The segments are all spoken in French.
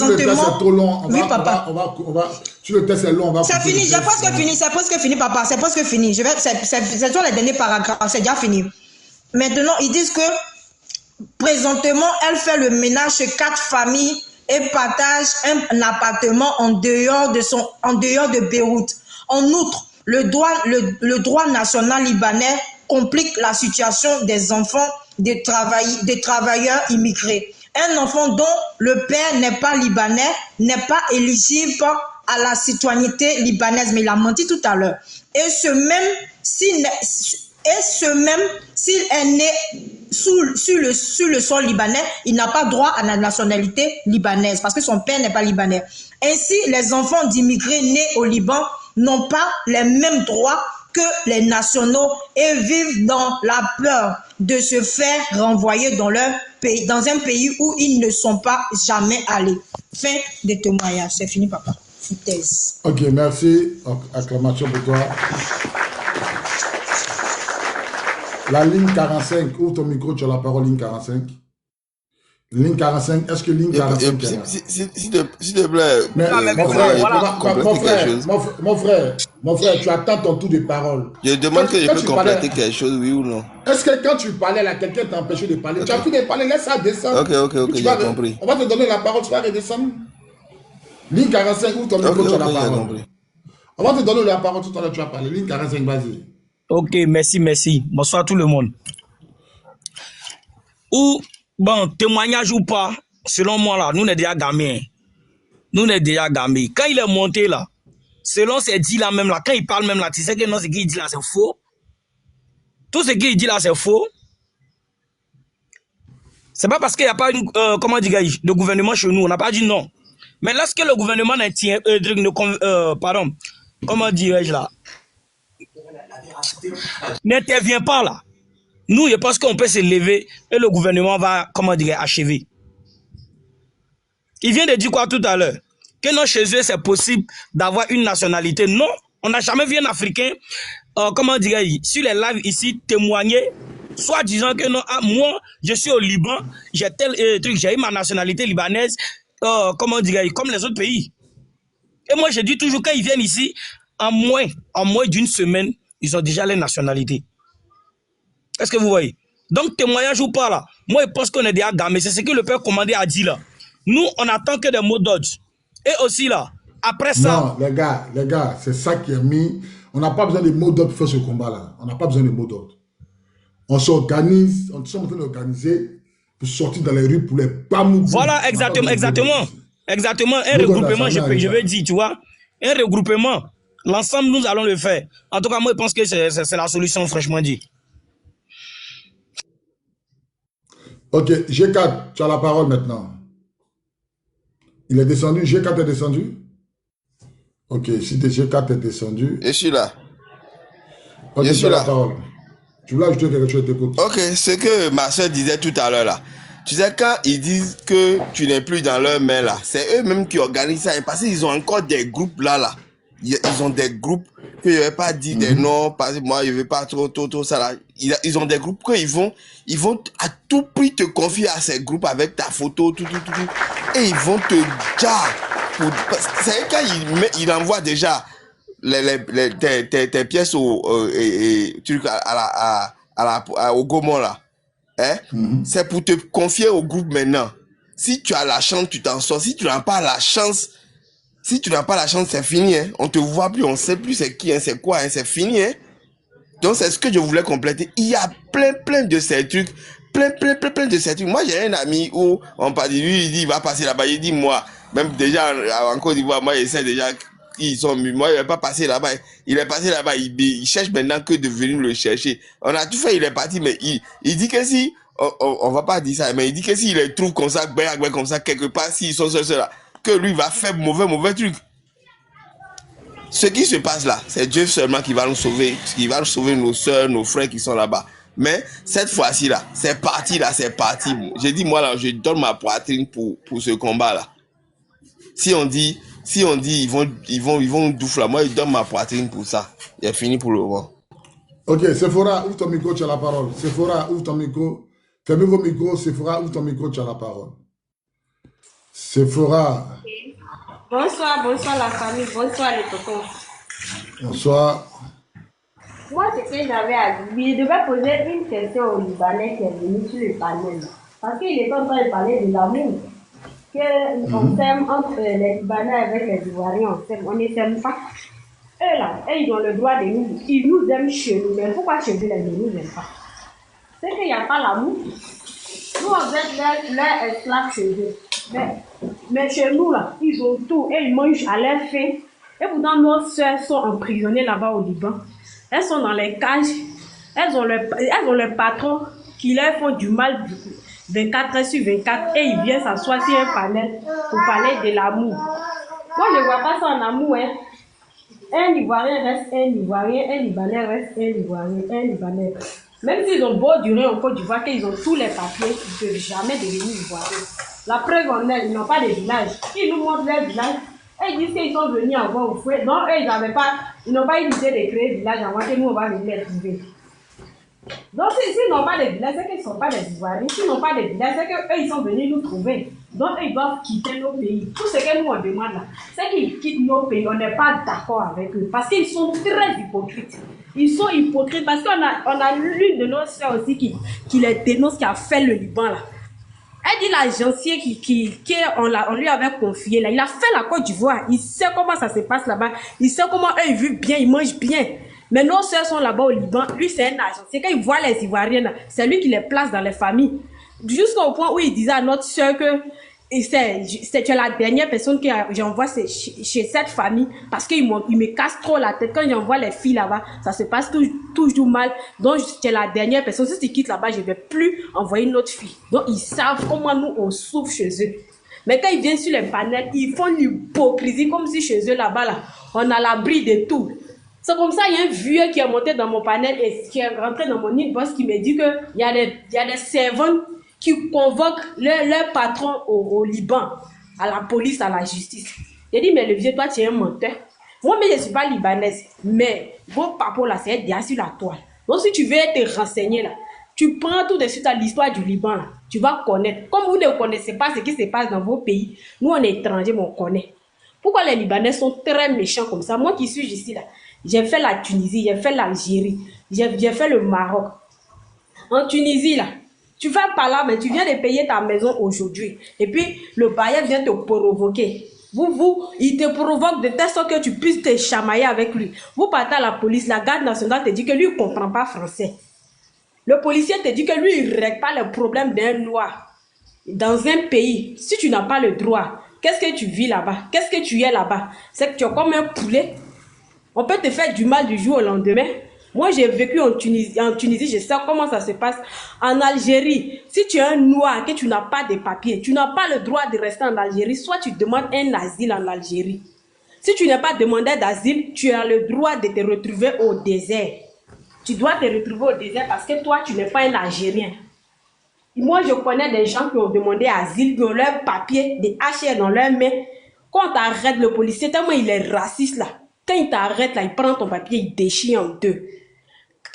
présentement... trop long. Oui, papa. Si le test est long, on va... C'est fini, j'ai presque fini, c'est presque fini, papa, c'est presque fini. C'est sur les derniers paragraphes, c'est déjà fini. Maintenant, ils disent que présentement, elle fait le ménage chez 4 familles et partage un appartement en dehors de Beyrouth. En outre, le droit national libanais complique la situation des enfants des travailleurs immigrés. Un enfant dont le père n'est pas libanais n'est pas éligible à la citoyenneté libanaise, mais il a menti tout à l'heure. Et ce même s'il est né sur le sol libanais, il n'a pas droit à la nationalité libanaise parce que son père n'est pas libanais. Ainsi, les enfants d'immigrés nés au Liban n'ont pas les mêmes droits que les nationaux et vivent dans la peur de se faire renvoyer dans leur pays, dans un pays où ils ne sont pas jamais allés. Fin de témoignage. C'est fini, papa. Foutaise. Ok, merci. Acclamation pour toi. La ligne 45, ouvre ton micro, tu as la parole, ligne 45. Ligne 45, est-ce que ligne 45 est là? S'il te plaît. Mais, mon frère, tu attends ton tour de parole. Je demande que je peux compléter quelque chose, oui ou non? Est-ce que quand tu parlais là, quelqu'un t'a empêché de parler? Tu as fini de parler, laisse ça descendre. Ok, j'ai compris. On va te donner la parole, tu vas redescendre. Ligne 45, ouvre ton micro, tu as la parole. On va te donner la parole tout à l'heure, tu vas parler. Ligne 45, vas-y. Ok, merci. Bonsoir tout le monde. Bon, témoignage ou pas, selon moi là, nous on est déjà gamins. Quand il est monté là, selon ses dits là même là, quand il parle même là, tu sais que non, ce qu'il dit là c'est faux. Tout ce qu'il dit là c'est faux. C'est pas parce qu'il n'y a pas une, de gouvernement chez nous, on n'a pas dit non. Mais lorsque le gouvernement n'intervient pas là, nous, je pense qu'on peut se lever et le gouvernement va, achever. Il vient de dire quoi tout à l'heure? Que non, chez eux, c'est possible d'avoir une nationalité. Non, on n'a jamais vu un Africain, sur les lives ici, témoigner, soit disant que non, moi, je suis au Liban, j'ai tel truc, j'ai eu ma nationalité libanaise, comme les autres pays. Et moi, je dis toujours, quand ils viennent ici, en moins d'une semaine, ils ont déjà les nationalités. Est-ce que vous voyez? Donc, témoignage ou pas là, moi je pense qu'on est déjà gamés. C'est ce que le père commandé a dit là. Nous, on attend que des mots d'ordre. Et aussi là, après ça... Non, les gars, c'est ça qui est mis. On n'a pas besoin de mots d'ordre pour faire ce combat là. On n'a pas besoin de mots d'ordre. On s'organise, on est en train d'organiser pour sortir dans les rues pour les pamous. Voilà, exactement. Un regroupement, je veux dire, tu vois. Un regroupement. L'ensemble, nous allons le faire. En tout cas, moi je pense que c'est la solution, franchement dit. Ok, G4, tu as la parole maintenant. Il est descendu, G4 est descendu? Ok, si G4 est descendu... Je suis là. Ok, tu as la parole. Tu voulais ajouter quelque chose, t'écoute. Ok, ce que ma soeur disait tout à l'heure là. Tu sais, quand ils disent que tu n'es plus dans leur main là, c'est eux-mêmes qui organisent ça. Parce qu'ils ont encore des groupes là. Ils ont des groupes que je ne vais pas dire des noms, parce que moi, je ne veux pas trop ça là. Ils ont des groupes qu'ils vont à tout prix te confier à ces groupes avec ta photo, tout. Et ils vont te dire, c'est quand il envoie déjà tes pièces au Gaumont là. Hein? C'est pour te confier au groupe maintenant. Si tu as la chance, tu t'en sors. Si tu n'as pas la chance, c'est fini. Hein? On te voit plus, on sait plus c'est qui, hein, c'est quoi, hein, c'est fini. Hein? Donc c'est ce que je voulais compléter. Il y a plein de ces trucs. Plein de ces trucs. Moi j'ai un ami où on parle, lui il dit il va passer là-bas. Il dit moi, même déjà en Côte d'Ivoire, moi j'essaie déjà ils sont moi il n'est pas passé là-bas. Il est passé là-bas, il cherche maintenant que de venir le chercher. On a tout fait, il est parti, mais il dit que si on va pas dire ça, mais il dit que s'il les trouve comme ça, comme ça quelque part, s'ils sont seuls là, que lui va faire mauvais truc. Ce qui se passe là, c'est Dieu seulement qui va nous sauver, nos soeurs, nos frères qui sont là-bas. Mais cette fois-ci là, c'est parti. J'ai dit moi là, je donne ma poitrine pour ce combat là. Si on dit ils vont doufler là, moi je donne ma poitrine pour ça. Il fini pour le moment. Ok, Sephora, ouvre ton micro, tu as la parole. Sephora, ouvre ton micro. Fermez vos micros, Sephora, ouvre ton micro, tu as la parole. Sephora. Bonsoir, bonsoir la famille, bonsoir les tontons. Bonsoir. Moi, ce que j'avais à dire, il devait poser une question au Libanais qui est venu sur le panel. Parce qu'il est en train de parler de l'amour. On s'aime entre les Libanais avec les Ivoiriens, on ne s'aime pas. Eux là, ils ont le droit de nous, ils nous aiment chez nous, mais pourquoi chez eux, ils ne nous aiment pas? C'est qu'il n'y a pas l'amour. Nous, on est leurs esclaves chez eux. Mais chez nous, là, ils ont tout et ils mangent à leur faim. Et pourtant, nos soeurs sont emprisonnées là-bas au Liban. Elles sont dans les cages. Elles ont le patron qui leur font du mal 24 heures sur 24 et ils viennent s'asseoir sur un panel pour parler de l'amour. Moi, je ne vois pas ça en amour. Hein. Un Ivoirien reste un Ivoirien, un Libanais reste un Ivoirien, un Libanais. Même s'ils ont beau durer en Côte d'Ivoire, qu'ils ont tous les papiers, ils ne peuvent jamais devenir Ivoiriens. La preuve en est, ils n'ont pas de village. Ils nous montrent leur village. Et ils disent qu'ils sont venus avoir au fouet. Donc, eux, ils n'ont pas eu l'idée de créer un village avant que nous, on va venir les trouver. Donc, s'ils n'ont pas de village, c'est qu'ils ne sont pas des Ivoiriens. S'ils n'ont pas de village, c'est qu'eux, ils sont venus nous trouver. Donc, ils doivent quitter nos pays. Tout ce que nous, on demande là, c'est qu'ils quittent nos pays. On n'est pas d'accord avec eux. Parce qu'ils sont très hypocrites. Ils sont hypocrites parce qu'on a l'une de nos soeurs aussi qui les dénonce, qui a fait le Liban là. Elle dit l'agencier on lui avait confié là. Il a fait la Côte d'Ivoire. Il sait comment ça se passe là-bas. Il sait comment eux ils vivent bien, ils mangent bien. Mais nos soeurs sont là-bas au Liban. Lui c'est un agencier. Quand il voit les Ivoiriens là, c'est lui qui les place dans les familles. Jusqu'au point où il disait à notre soeur que c'est la dernière personne que j'envoie chez cette famille parce qu'il me casse trop la tête. Quand j'envoie les filles là-bas, ça se passe toujours mal. Donc, c'est la dernière personne. Si tu quittes là-bas, je ne vais plus envoyer une autre fille. Donc, ils savent comment nous, on souffre chez eux. Mais quand ils viennent sur les panels, ils font l'hypocrisie comme si chez eux là-bas, là, on a l'abri de tout. C'est comme ça, il y a un vieux qui est monté dans mon panel et qui est rentré dans mon inbox qui me dit qu'il y a des servantes qui convoquent leur patron au Liban, à la police, à la justice. J'ai dit, mais le vieux, toi, tu es un menteur. Moi, mais je ne suis pas libanaise, mais vos papas, là, c'est déjà sur la toile. Donc, si tu veux te renseigner, là, tu prends tout de suite à l'histoire du Liban, là, tu vas connaître. Comme vous ne connaissez pas ce qui se passe dans vos pays, nous, on est étrangers, mais on connaît. Pourquoi les Libanais sont très méchants comme ça? Moi qui suis ici, là, j'ai fait la Tunisie, j'ai fait l'Algérie, j'ai fait le Maroc. En Tunisie, là, tu vas par là, mais tu viens de payer ta maison aujourd'hui. Et puis, le bailleur vient te provoquer. Il te provoque de telle sorte que tu puisses te chamailler avec lui. Vous partez à la police, la garde nationale te dit que lui, il ne comprend pas français. Le policier te dit que lui, il ne règle pas le problème d'un noir. Dans un pays, si tu n'as pas le droit, qu'est-ce que tu vis là-bas? Qu'est-ce que tu es là-bas? C'est que tu es comme un poulet. On peut te faire du mal du jour au lendemain. Moi, j'ai vécu en Tunisie, je sais comment ça se passe. En Algérie, si tu es un noir, que tu n'as pas de papiers, tu n'as pas le droit de rester en Algérie, soit tu demandes un asile en Algérie. Si tu n'es pas demandeur d'asile, tu as le droit de te retrouver au désert. Tu dois te retrouver au désert parce que toi, tu n'es pas un Algérien. Moi, je connais des gens qui ont demandé asile, qui ont leurs papiers, des HR dans leurs mains. Quand on t'arrête, le policier, tellement il est raciste là. Quand il t'arrête là, il prend ton papier, il déchire en deux.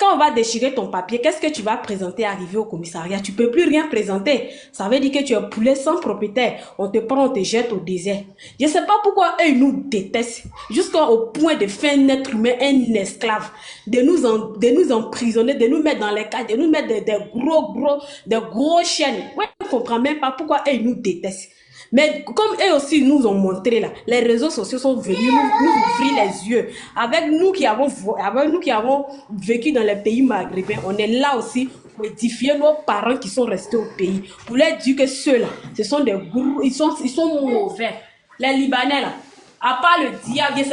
Quand on va déchirer ton papier, qu'est-ce que tu vas présenter arrivé au commissariat? Tu ne peux plus rien présenter. Ça veut dire que tu es un poulet sans propriétaire. On te prend, on te jette au désert. Je ne sais pas pourquoi eux nous détestent. Jusqu'au point de faire un être humain, un esclave. De nous emprisonner, de nous mettre dans les cages, de nous mettre des gros chaînes. Ouais, on ne comprend même pas pourquoi eux nous détestent. Mais comme eux aussi nous ont montré là, les réseaux sociaux sont venus nous ouvrir les yeux. Avec nous qui avons vécu dans les pays maghrébins, on est là aussi pour édifier nos parents qui sont restés au pays. Pour leur dire que ceux-là, ce sont des gourous, ils sont mauvais. Les Libanais là, à part le diable, ils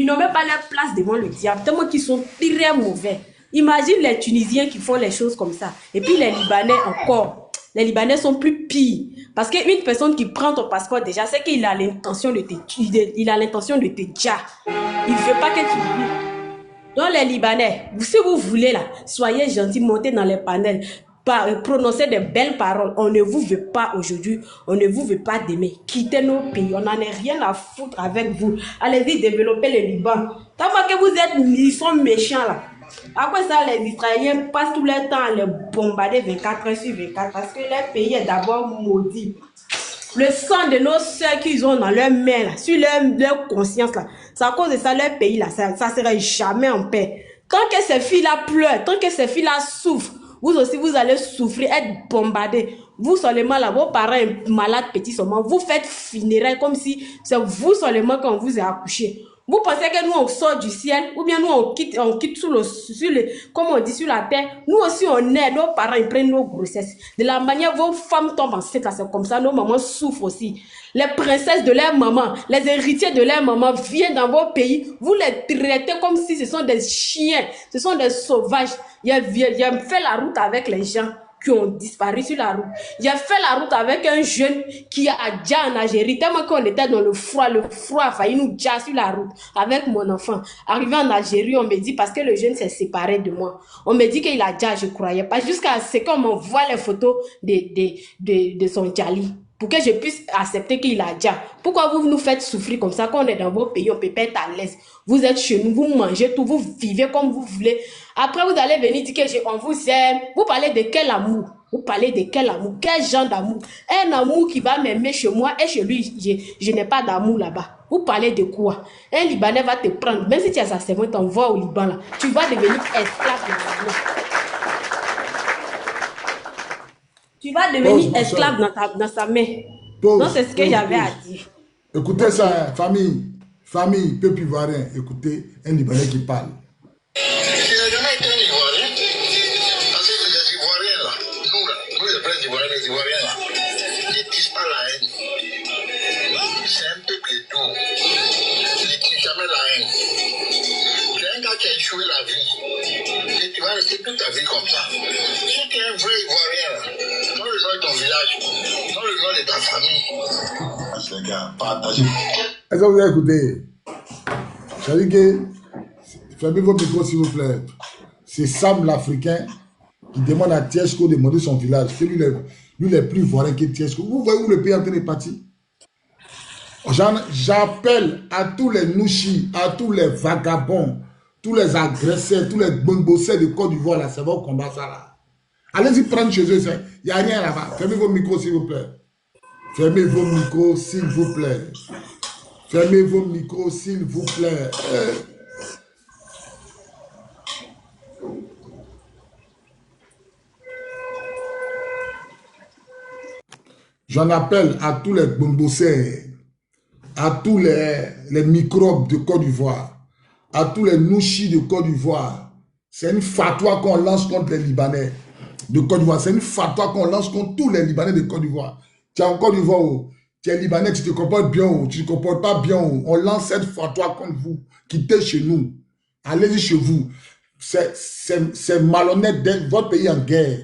n'ont même pas leur place devant le diable, tellement qu'ils sont très mauvais. Imagine les Tunisiens qui font les choses comme ça. Et puis les Libanais encore. Les Libanais sont plus pires. Parce qu'une personne qui prend ton passeport déjà, c'est qu'il a l'intention de te tuer. Il a l'intention de te dire. Il ne veut pas que tu vives. Donc les Libanais, si vous voulez là, soyez gentils, montez dans les panels, prononcez de belles paroles. On ne vous veut pas aujourd'hui, on ne vous veut pas demain. Quittez nos pays, on n'en a rien à foutre avec vous. Allez-y, développez le Liban. Tant que vous êtes, ils sont méchants là. Après ça, les Israéliens passent tout leur temps à les bombarder 24 heures sur 24 parce que leur pays est d'abord maudit. le sang de nos soeurs qu'ils ont dans leurs mains, là, sur leur conscience, là. C'est à cause de ça, leur pays, là, ça ne serait jamais en paix. Tant que ces filles-là pleurent, tant que ces filles-là souffrent, vous aussi, vous allez souffrir, être bombardés. Vous seulement, là, vos parents malades, petits seulement, vous faites funérailles comme si c'est vous seulement quand vous êtes accouché. Vous pensez que nous, on sort du ciel, ou bien nous, on quitte comme on dit, sur la terre. Nous aussi, on est, nos parents, ils prennent nos grossesses. De la manière, vos femmes tombent enceintes, c'est comme ça, nos mamans souffrent aussi. Les princesses de leur maman, les héritiers de leur maman viennent dans vos pays, vous les traitez comme si ce sont des chiens, ce sont des sauvages. Il a fait la route avec les gens qui ont disparu sur la route. J'ai fait la route avec un jeune qui a déjà en Algérie. Tellement qu'on était dans le froid a failli nous déjà sur la route avec mon enfant. Arrivé en Algérie, on me dit, parce que le jeune s'est séparé de moi, on me dit qu'il a déjà, je croyais pas, jusqu'à ce qu'on m'envoie les photos de son Djali, pour que je puisse accepter qu'il a déjà. Pourquoi vous nous faites souffrir comme ça, quand on est dans vos pays, on peut pas être à l'aise. Vous êtes chez nous, vous mangez tout, vous vivez comme vous voulez. Après, vous allez venir dire que on vous aime. Vous parlez de quel amour? Vous parlez de quel amour? Quel genre d'amour? Un amour qui va m'aimer chez moi et chez lui, je n'ai pas d'amour là-bas. Vous parlez de quoi? Un Libanais va te prendre, même si tu as sa servante, t'envoies au Liban là. Tu vas devenir esclave de la main. Tu vas devenir esclave dans sa main. Non, c'est ce que j'avais à dire. Écoutez ça, famille, peuple ivoirien, écoutez un Libanais qui parle. Il n'a jamais été un Ivoirien. Parce que les Ivoiriens là, nous les vrais Ivoiriens, les Ivoiriens là, ils ne tissent pas la haine. C'est un peuple doux. Ils ne tissent jamais la haine. Tu es un gars qui a échoué la vie. Et tu vas rester toute ta vie comme ça. Si tu es un vrai Ivoirien là, dans le nom de ton village, dans le nom de ta famille. C'est un gars, partagez. Est-ce que vous avez écouté? C'est-à-dire que, fermez vos micros s'il vous plaît. C'est Sam l'Africain qui demande à Tiesco de demander son village. C'est lui le plus ivoirien que Tiesco. Vous voyez où le pays est en train de partir? J'appelle à tous les nouchis, à tous les vagabonds, tous les agresseurs, tous les bonbosseurs de Côte d'Ivoire, là, c'est bon combat ça là. Allez-y prendre chez eux, il n'y a rien là-bas. Fermez vos micros s'il vous plaît. Fermez vos micros s'il vous plaît. Fermez vos micros s'il vous plaît. J'en appelle à tous les bombosseurs, à tous les microbes de Côte d'Ivoire, à tous les nouchis de Côte d'Ivoire. C'est une fatwa qu'on lance contre les Libanais de Côte d'Ivoire. C'est une fatwa qu'on lance contre tous les Libanais de Côte d'Ivoire. Tu es en Côte d'Ivoire, tu es Libanais, tu te comportes bien, tu ne te comportes pas bien. On lance cette fatwa contre vous. Quittez chez nous. Allez-y chez vous. C'est malhonnête d'être votre pays en guerre.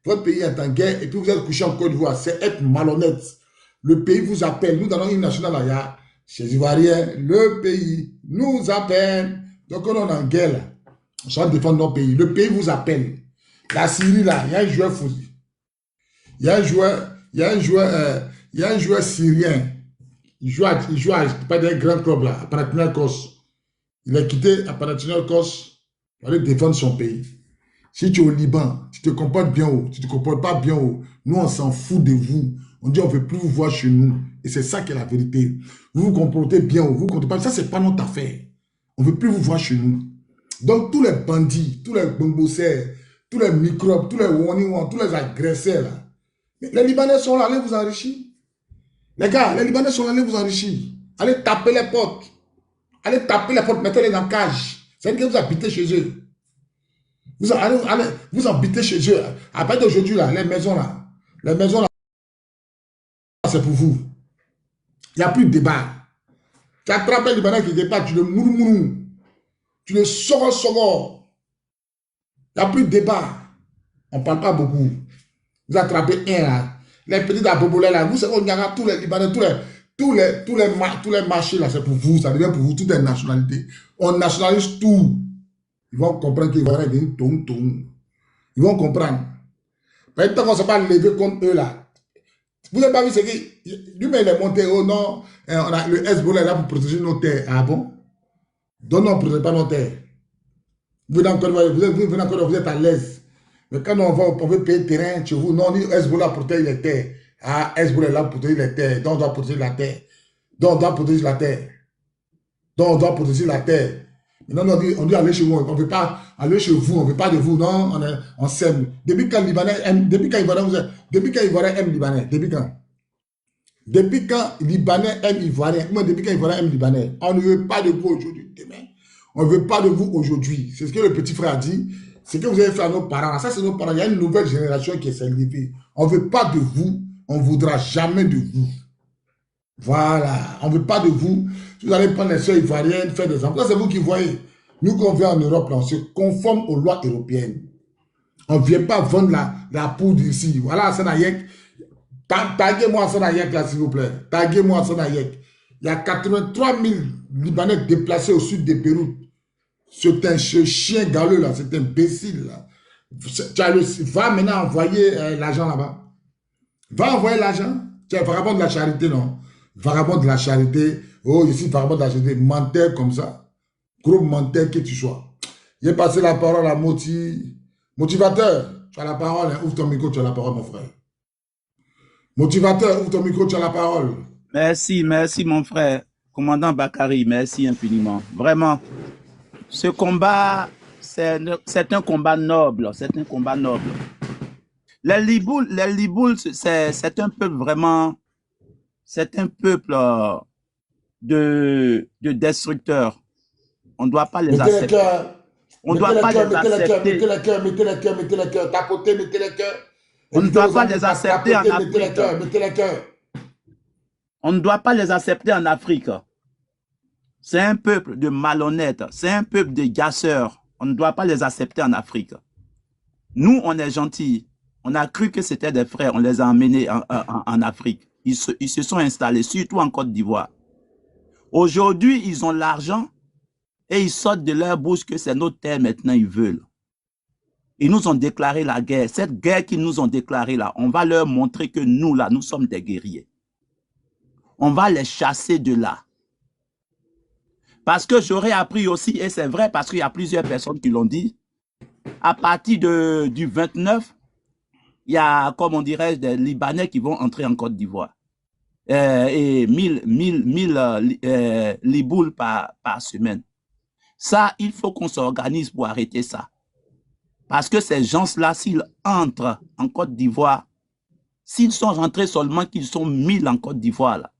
Votre pays est en guerre et puis vous êtes couché en Côte d'Ivoire. C'est être malhonnête. Le pays vous appelle. Nous, dans notre hymne national, là, il y a chez les Ivoiriens, le pays nous appelle. Donc, on est en guerre, là. On s'en défendre notre pays. Le pays vous appelle. La Syrie, là, il y a un joueur fou. Il y a un joueur syrien. Il joue à pas des grands clubs, là, à Panathinaikos. Il a quitté à Panathinaikos pour aller défendre son pays. Si tu es au Liban, tu te comportes bien haut, tu ne te comportes pas bien haut, nous on s'en fout de vous. On dit on ne veut plus vous voir chez nous. Et c'est ça qui est la vérité. Vous vous comportez bien haut, vous ne comptez pas. Ça, ce n'est pas notre affaire. On ne veut plus vous voir chez nous. Donc tous les bandits, tous les bombosseurs, tous les microbes, tous les warning, tous les agresseurs, là. Les Libanais sont là, allez vous enrichir. Les gars, les Libanais sont là, allez vous enrichir. Allez taper les portes. Allez taper les portes, mettez-les dans la cage. C'est-à-dire que vous habitez chez eux. Vous habitez chez eux. À partir d'aujourd'hui, là, les maisons là, c'est pour vous. Il n'y a plus de débat. Tu attrapes le Libanais qui débat, tu le mourou, tu le soro. Il n'y a plus de débat. On ne parle pas beaucoup. Vous attrapez un là, les petits abobolés là, vous savez, on y a tous les Libanais, tous les marchés là, c'est pour vous, ça devient pour vous, toutes les nationalités. On nationalise tout. Ils vont comprendre qu'ils vont revenir tom. Ils vont comprendre. Mais tant qu'on ne s'est pas levé contre eux là. Vous n'avez pas vu ce que lui-même il est monté, oh non, on a le Hezbollah là pour protéger nos terres. Ah bon? Donc non, on ne protège pas nos terres. Vous êtes à l'aise. Mais quand on veut payer terrain chez vous, non, Hezbollah protège les terres. Ah, Hezbollah est là pour protéger les terres. Donc, on doit protéger la terre. Donc, on doit protéger la terre. Donc, on doit protéger la terre. Maintenant, on dit aller chez vous. On ne veut pas aller chez vous. On ne veut pas de vous. Non, on s'aime. Depuis quand Libanais aime, depuis quand Ivoirien aime Libanais? Depuis quand? Depuis quand Libanais aime Ivoirien? Moi, depuis quand Ivoirien aime Libanais? On ne veut pas de vous aujourd'hui. Demain. On ne veut pas de vous aujourd'hui. C'est ce que le petit frère a dit. C'est ce que vous avez fait à nos parents. Ça, c'est nos parents. Il y a une nouvelle génération qui s'est levée. On ne veut pas de vous. On ne voudra jamais de vous. Voilà. On ne veut pas de vous. Si vous allez prendre les soeurs ivoiriennes, faire des enfants, c'est vous qui voyez. Nous, quand on vient en Europe, là, on se conforme aux lois européennes. On ne vient pas vendre la poudre ici. Voilà, Sanayek. Taguez-moi Sanayek, là, s'il vous plaît. Taguez-moi Sanayek. Il y a 83 000 Libanais déplacés au sud de Beyrouth. C'est ce chien galeux, là. C'est un imbécile, là. Va maintenant envoyer l'argent là-bas. Va envoyer l'argent. Tu es vagabond de la charité, non? Vagabond de la charité. Oh, ici, vagabond de la charité. Menteur comme ça. Gros menteur que tu sois. J'ai passé la parole à Motivateur. Tu as la parole. Hein? Ouvre ton micro, tu as la parole, mon frère. Motivateur, ouvre ton micro, tu as la parole. Merci, merci, mon frère. Commandant Bakary, merci infiniment. Vraiment, ce combat, c'est un combat noble. C'est un combat noble. Les Libouls, c'est un peuple vraiment, c'est un peuple de destructeurs. On ne doit pas les accepter. On ne doit pas les accepter. Mettez les cœurs. Tapotez, mettez les cœurs. On ne doit pas les accepter en Afrique. Mettez les cœurs. On ne doit pas les accepter en Afrique. C'est un peuple de malhonnêtes. C'est un peuple de gasseurs. On ne doit pas les accepter en Afrique. Nous, on est gentils. On a cru que c'était des frères. On les a emmenés en Afrique. Ils se sont installés, surtout en Côte d'Ivoire. Aujourd'hui, ils ont l'argent et ils sortent de leur bouche que c'est notre terre maintenant, ils veulent. Ils nous ont déclaré la guerre. Cette guerre qu'ils nous ont déclarée là, on va leur montrer que nous, là, nous sommes des guerriers. On va les chasser de là. Parce que j'aurais appris aussi, et c'est vrai parce qu'il y a plusieurs personnes qui l'ont dit, à partir du 29, il y a, comme on dirait, des Libanais qui vont entrer en Côte d'Ivoire. Et 1000 libouls par semaine. Ça, il faut qu'on s'organise pour arrêter ça. Parce que ces gens-là, s'ils entrent en Côte d'Ivoire, s'ils sont rentrés seulement qu'ils sont 1000 en Côte d'Ivoire, là,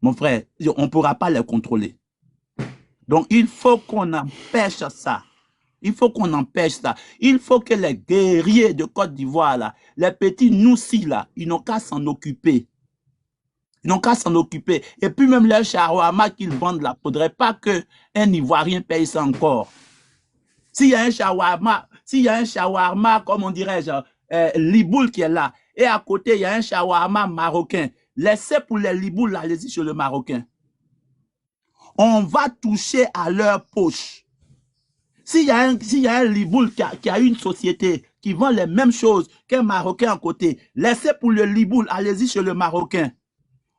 mon frère, on ne pourra pas les contrôler. Donc, il faut qu'on empêche ça. Il faut qu'on empêche ça. Il faut que les guerriers de Côte d'Ivoire, là, les petits noussis, là, ils n'ont qu'à s'en occuper. Ils n'ont qu'à s'en occuper. Et puis même les shawarma qu'ils vendent là, il ne faudrait pas qu'un Ivoirien paye ça encore. S'il y a un shawarma, comme on dirait, Liboul qui est là, et à côté, il y a un shawarma marocain, laissez pour les Libouls, allez-y sur le marocain. On va toucher à leur poche. S'il y a un Liboul qui a une société qui vend les mêmes choses qu'un Marocain à côté, laissez pour le Liboul, allez-y chez le Marocain.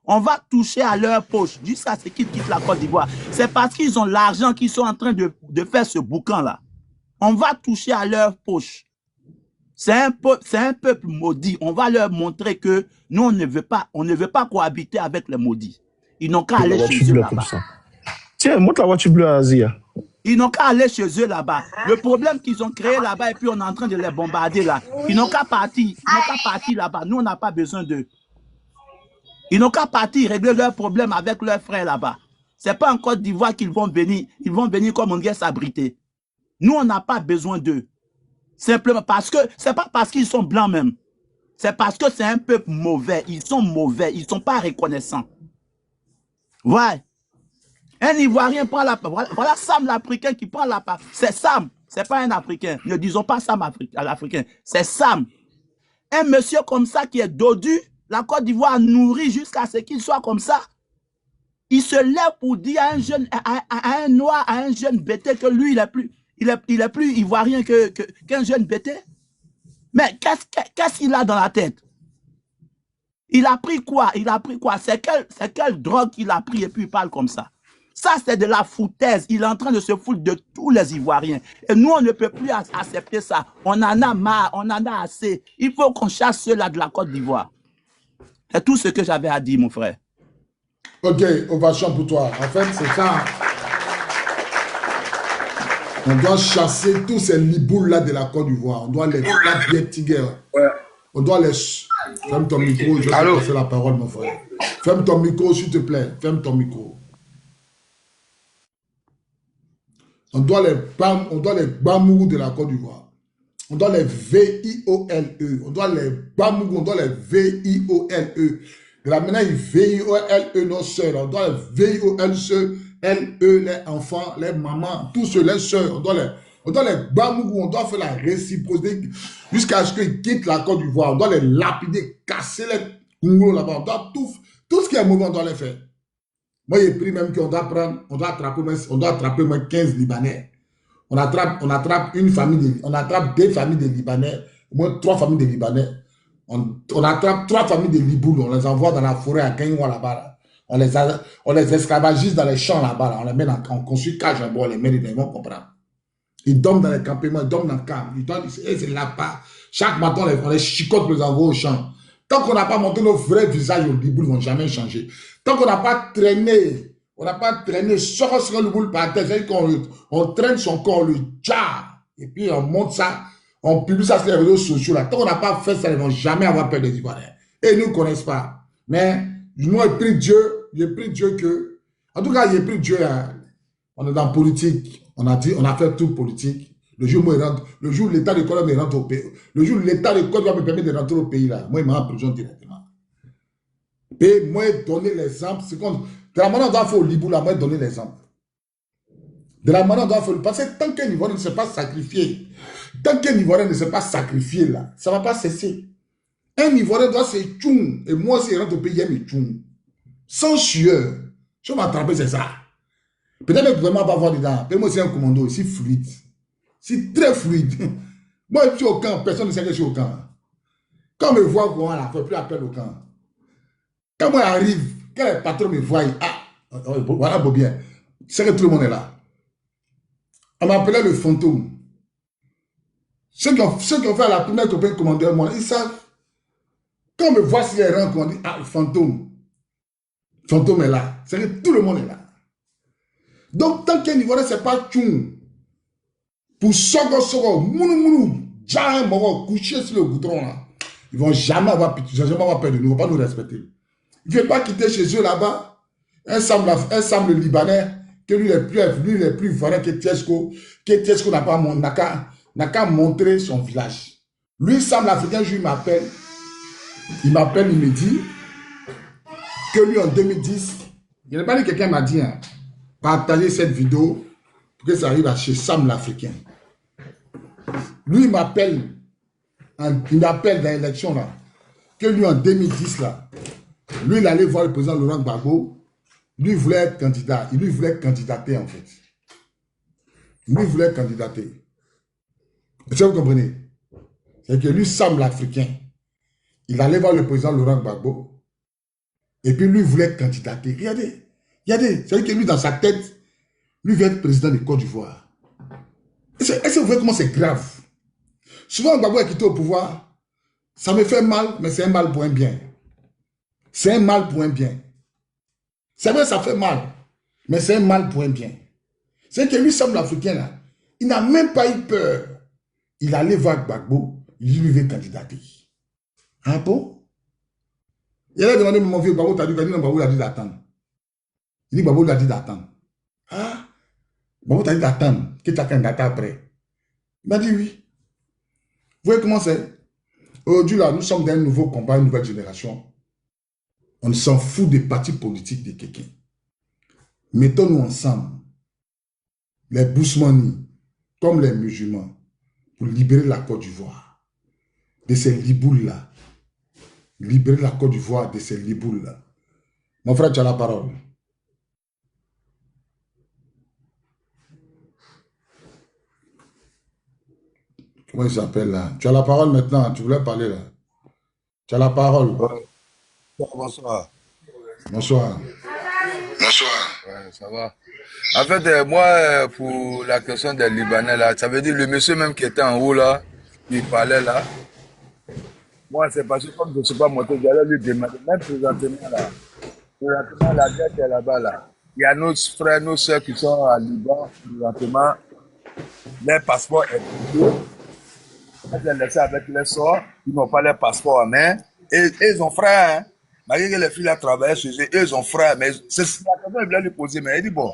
On va toucher à leur poche jusqu'à ce qu'ils quittent la Côte d'Ivoire. C'est parce qu'ils ont l'argent qu'ils sont en train de faire ce boucan-là. On va toucher à leur poche. C'est un peuple maudit. On va leur montrer que nous, on ne veut pas cohabiter avec les maudits. Ils n'ont qu'à aller chez eux là-bas. Tiens, montre la voiture bleue à Azia. Ils n'ont qu'à aller chez eux là-bas. Le problème qu'ils ont créé là-bas et puis on est en train de les bombarder là. Ils n'ont qu'à partir. Ils n'ont qu'à partir là-bas. Nous, on n'a pas besoin d'eux. Ils n'ont qu'à partir régler leurs problèmes avec leurs frères là-bas. Ce n'est pas en Côte d'Ivoire qu'ils vont venir. Ils vont venir comme on vient s'abriter. Nous, on n'a pas besoin d'eux. Simplement parce que, c'est pas parce qu'ils sont blancs même. C'est parce que c'est un peuple mauvais. Ils sont mauvais. Ils ne sont pas reconnaissants. Ouais. Un Ivoirien prend la part. Voilà Sam l'Africain qui prend la part. C'est Sam. C'est pas un Africain. Ne disons pas Sam à l'Africain. C'est Sam. Un monsieur comme ça qui est dodu, la Côte d'Ivoire nourrit jusqu'à ce qu'il soit comme ça. Il se lève pour dire à un jeune, à un noir, à un jeune bêté que lui, il est plus ivoirien qu'un jeune bêté. Mais qu'est-ce qu'il a dans la tête? Il a pris quoi? Il a pris quoi? C'est quelle drogue qu'il a pris et puis il parle comme ça? Ça, c'est de la foutaise. Il est en train de se foutre de tous les Ivoiriens. Et nous, on ne peut plus accepter ça. On en a marre, on en a assez. Il faut qu'on chasse ceux-là de la Côte d'Ivoire. C'est tout ce que j'avais à dire, mon frère. Ok, ovation pour toi. En fait, c'est ça. On doit chasser tous ces liboules-là de la Côte d'Ivoire. On doit les tigres. Ouais. On doit les... Ferme ton micro, je vais te passer la parole, mon frère. Ferme ton micro, s'il te plaît. Ferme ton micro. On doit les Bamougou de la Côte d'Ivoire. On doit les V-I-O-L-E. On doit les Bamougou, on doit les V-I-O-L-E. De la manière, V-I-O-L-E, nos sœurs. On doit les V-I-O-L-E, les enfants, les mamans, tous ceux, les sœurs. On doit les Bamougou, on doit faire la réciprocité jusqu'à ce qu'ils quittent la Côte d'Ivoire. On doit les lapider, casser les Congos là-bas. On doit tout ce qui est mauvais, on doit les faire. Moi, j'ai pris même qu'on doit prendre, on doit attraper moins 15 Libanais. On attrape une famille, on attrape 2 familles de Libanais, au moins 3 familles de Libanais. On attrape 3 familles de Liboules, on les envoie dans la forêt à Kenyoua là-bas. Là. On les esclavagise dans les champs là-bas. Là. On les met on construit cage en bois, on les met dedans, ils vont comprendre. Ils dorment dans les campements, ils dorment dans le camp. C'est là-bas. Chaque matin, on les chicote, les envoie au champ. Tant qu'on n'a pas montré nos vrais visages aux Liboules, ils ne vont jamais changer. Tant qu'on n'a pas traîné, sort sur le boule par terre, c'est-à-dire qu'on traîne son corps, on le tcha, et puis on monte ça, on publie ça sur les réseaux sociaux. Là. Tant qu'on n'a pas fait ça, ils ne vont jamais avoir peur des Ivoiriens. Et ils ne nous connaissent pas. Mais moi, j'ai pris Dieu que, en tout cas, j'ai pris Dieu, hein. On est dans la politique, on a fait tout politique. Le jour où l'État de Côte me rentre au pays, le jour où l'État de Côte me permet de rentrer au pays, là, moi, il m'a en prison directement. Et moi, donner l'exemple, c'est comme, de la manière dont on fait au Libou, là, moi, donner l'exemple. De la manière dont on fait, parce que tant qu'un Ivoirien ne s'est pas sacrifié, là, ça ne va pas cesser. Un Ivoirien doit se tchoum, et moi, si je rentre au pays, il y a mes tchoum. Sans sueur. Je vais m'attraper, c'est ça. Peut-être que vraiment pas voir dedans. Mais moi, c'est un commando aussi fluide. C'est très fluide. Moi, je suis au camp, personne ne sait que je suis au camp. Quand on me voit, on ne fait plus appel au camp. Quand moi j'arrive, quand les patrons me voient, voilà, beau bien. C'est que tout le monde est là. On m'appelait le fantôme. Ceux qui ont fait la première campagne commandeur, moi, ils savent. Quand on me voit sur les rangs, on dit, ah, le fantôme. Le fantôme est là. C'est que tout le monde est là. Donc, tant qu'un Ivoirien, c'est pas tchoum. Pour sogo, mounou, déjà, coucher sur le goudron, là. Ils vont jamais avoir peur de nous, ils ne vont pas nous respecter. Il ne veut pas quitter chez eux là-bas. Un semble libanais, que lui, il est plus valeur que Tiesco n'a qu'à montrer son village. Lui, semble africain, il m'appelle, il me dit que lui, en 2010, il n'a pas dit, quelqu'un m'a dit, hein, partagez cette vidéo pour que ça arrive à chez Sam l'Africain. Lui, il m'appelle dans l'élection là, que lui, en 2010 là, lui, il allait voir le président Laurent Gbagbo. Lui, il voulait être candidat. Lui, il voulait candidater, en fait. Lui, il voulait candidater. Est-ce que vous comprenez? C'est que lui, Sam l'Africain, il allait voir le président Laurent Gbagbo. Et puis, lui, il voulait candidater. Regardez. C'est-à-dire que lui, dans sa tête, lui, veut être président de Côte d'Ivoire. Est-ce que vous voyez comment c'est grave? Souvent, Gbagbo est quitté au pouvoir. Ça me fait mal, mais c'est un mal pour un bien. C'est un mal pour un bien. C'est vrai, ça fait mal, mais c'est un mal pour un bien. C'est que lui, Sam l'Africain, là, il n'a même pas eu peur. Il allait voir Gbagbo, il lui veut candidater. Ah bon? Il a demandé, mon vieux, Gbagbo t'a dit, non, Gbagbo l'a dit d'attendre. Il dit, Gbagbo l'a dit d'attendre. Ah? Gbagbo t'a dit d'attendre, que tu as candidaté après. Il m'a dit oui. Vous voyez comment c'est? Aujourd'hui, là, nous sommes dans un nouveau combat, une nouvelle génération. On s'en fout des partis politiques de quelqu'un. Mettons-nous ensemble, les Bousmani, comme les musulmans, pour libérer la Côte d'Ivoire de ces liboules-là. Libérer la Côte d'Ivoire de ces liboules-là. Mon frère, tu as la parole. Comment il s'appelle là? Tu as la parole maintenant, tu voulais parler là. Tu as la parole. Bonsoir. Bonsoir. Bonsoir. Ouais, ça va. En fait, moi, pour la question des Libanais, là, ça veut dire le monsieur même qui était en haut, là, il parlait là, Moi, c'est parce que comme je ne suis pas monté, j'allais lui demander, même présentement, la guerre qui est là-bas, là. Il y a nos frères, nos soeurs qui sont à Liban, présentement. Leur passeport est pris. Quand ils laissé avec les soeurs, ils n'ont pas leur passeport en main. Et ils ont frère, hein. Malgré que les filles là travaillent chez eux, ils ont frère. Mais c'est la question qu'il voulait lui poser. Mais il dit, bon,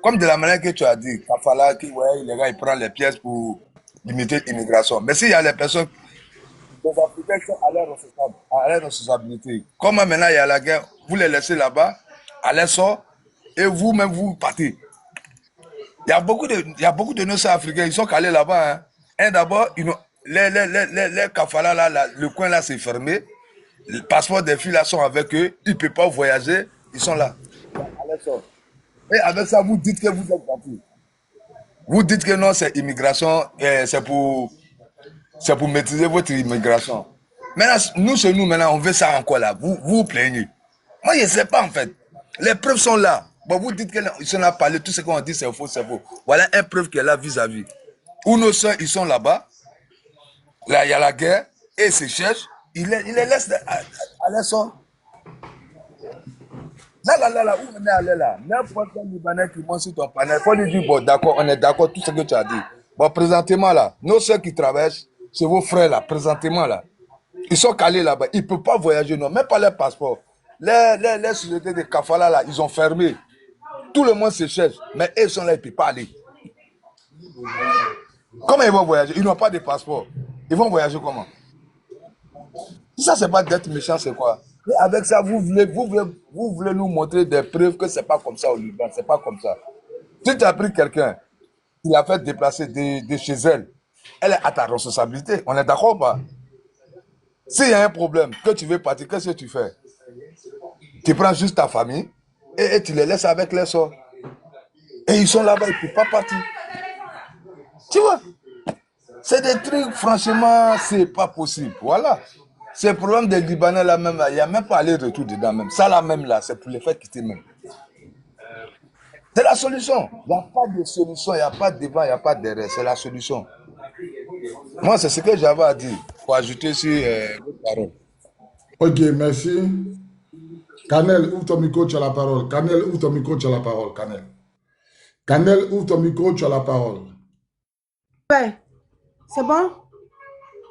comme de la manière que tu as dit, Kafala, ouais, les gars, ils prennent les pièces pour limiter l'immigration. Mais s'il y a les personnes, les Africains qui sont à leur responsabilité, comme maintenant il y a la guerre, vous les laissez là-bas, à leur sort, et vous-même, vous partez. Il y a beaucoup de nos soeurs africains, ils sont calés là-bas. Hein. Et d'abord, les Kafala, là, le coin là, c'est fermé. Le passeport des filles là sont avec eux, ils ne peuvent pas voyager, ils sont là. Et avec ça, vous dites que vous êtes partis. Vous dites que non, c'est immigration, c'est pour maîtriser votre immigration. Maintenant, nous, chez nous, maintenant, on veut ça encore là. Vous plaignez. Moi, je ne sais pas en fait. Les preuves sont là. Bon, vous dites qu'ils sont là parler, tout ce qu'on dit, c'est faux, c'est faux. Voilà une preuve qui est là vis-à-vis. Où nos soeurs, ils sont là-bas. Là, il y a la guerre, et ils se cherchent. Ils les laissent à leur sort. Là, où on est allé là? N'importe quel Libanais qui monte sur ton panel, il faut lui dire, bon, d'accord, on est d'accord, tout ce que tu as dit. Bon, présentement là, nos soeurs qui travaillent, c'est vos frères là, présentement là. Ils sont calés là-bas, ils ne peuvent pas voyager, non, même pas leur passeport. Les sociétés de Kafala là, ils ont fermé. Tout le monde se cherche, mais eux sont là, ils ne peuvent pas aller. Comment ils vont voyager? Ils n'ont pas de passeport. Ils vont voyager comment? Si ça, c'est pas d'être méchant, c'est quoi? Et avec ça, vous voulez nous montrer des preuves que c'est pas comme ça au Liban, c'est pas comme ça. Si tu as pris quelqu'un qui l'a fait déplacer de chez elle, elle est à ta responsabilité. On est d'accord ou pas? S'il y a un problème, que tu veux partir, qu'est-ce que tu fais? Tu prends juste ta famille et tu les laisses avec les soeurs. Et ils sont là-bas, ils ne peuvent pas partir. Tu vois? C'est des trucs, franchement, c'est pas possible. Voilà. C'est le problème des Libanais là même, il n'y a même pas aller-retour dedans même. Ça là même là, c'est pour les faire quitter même. C'est la solution. Il n'y a pas de solution, il n'y a pas de débat, il n'y a pas d'erreur. C'est la solution. Moi, c'est ce que j'avais à dire. Pour ajouter sur votre parole. Ok, merci. Canel, ouvre ton micro, tu as la parole. Canel, ouvre ton micro, tu as la parole. Canel. Canel, ouvre ton micro, tu as la parole. Ouais. C'est bon?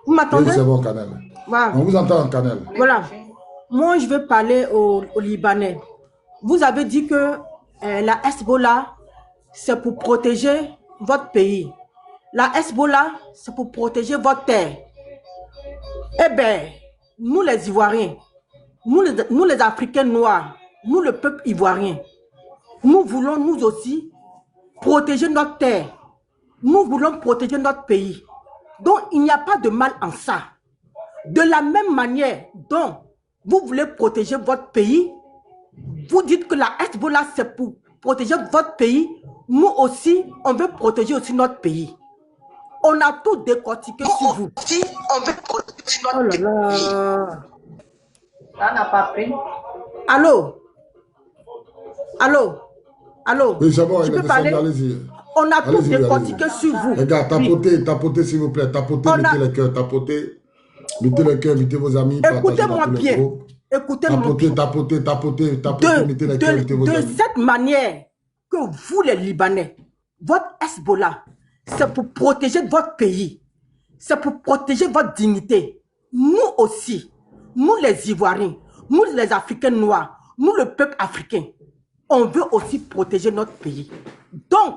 Vous m'attendez? Oui, c'est bon, Canel. Voilà. On vous entend, Canel. Voilà. Moi, je veux parler aux Libanais. Vous avez dit que la Hezbollah, c'est pour protéger votre pays. La Hezbollah, c'est pour protéger votre terre. Eh bien, nous les Ivoiriens, nous les Africains noirs, nous le peuple ivoirien, nous voulons nous aussi protéger notre terre. Nous voulons protéger notre pays. Donc, il n'y a pas de mal en ça. De la même manière dont vous voulez protéger votre pays, vous dites que la Hezbollah, c'est pour protéger votre pays. Nous aussi, on veut protéger aussi notre pays. On a tout décortiqué sur vous. Aussi, on veut protéger notre pays. Ça n'a pas pris. Allô? Allô? Allô? Oui, c'est bon, je peux parler? Allez-y. On a tout décortiqué sur vous. Les gars, tapotez, s'il vous plaît. Tapotez, mettez les cœurs, tapotez. Mettez les cœurs, mettez vos amis. Écoutez-moi bien. Écoutez-moi bien. Tapotez, mettez les cœurs, mettez vos amis. De cette manière que vous, les Libanais, votre Hezbollah, c'est pour protéger votre pays. C'est pour protéger votre dignité. Nous aussi, nous les Ivoiriens, nous les Africains noirs, nous le peuple africain, on veut aussi protéger notre pays. Donc,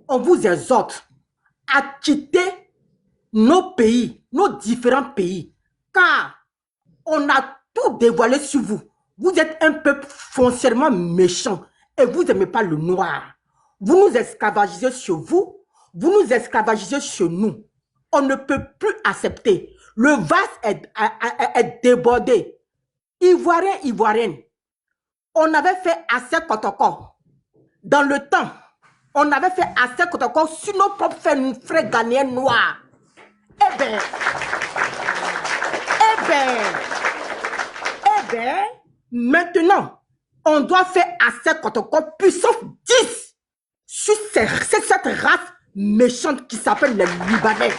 on vous exhorte à quitter nos pays, nos différents pays, car on a tout dévoilé sur vous. Vous êtes un peuple foncièrement méchant et vous n'aimez pas le noir. Vous nous esclavagisez chez vous, vous nous esclavagisez chez nous. On ne peut plus accepter. Le vase est débordé. Ivoiriens, Ivoiriennes, on avait fait assez protocole. Dans le temps, on avait fait assez protocole sur nos propres frères ghanéens noirs. Eh bien, maintenant, on doit faire assez protocole puissance 10 sur cette race méchante qui s'appelle les Libanais.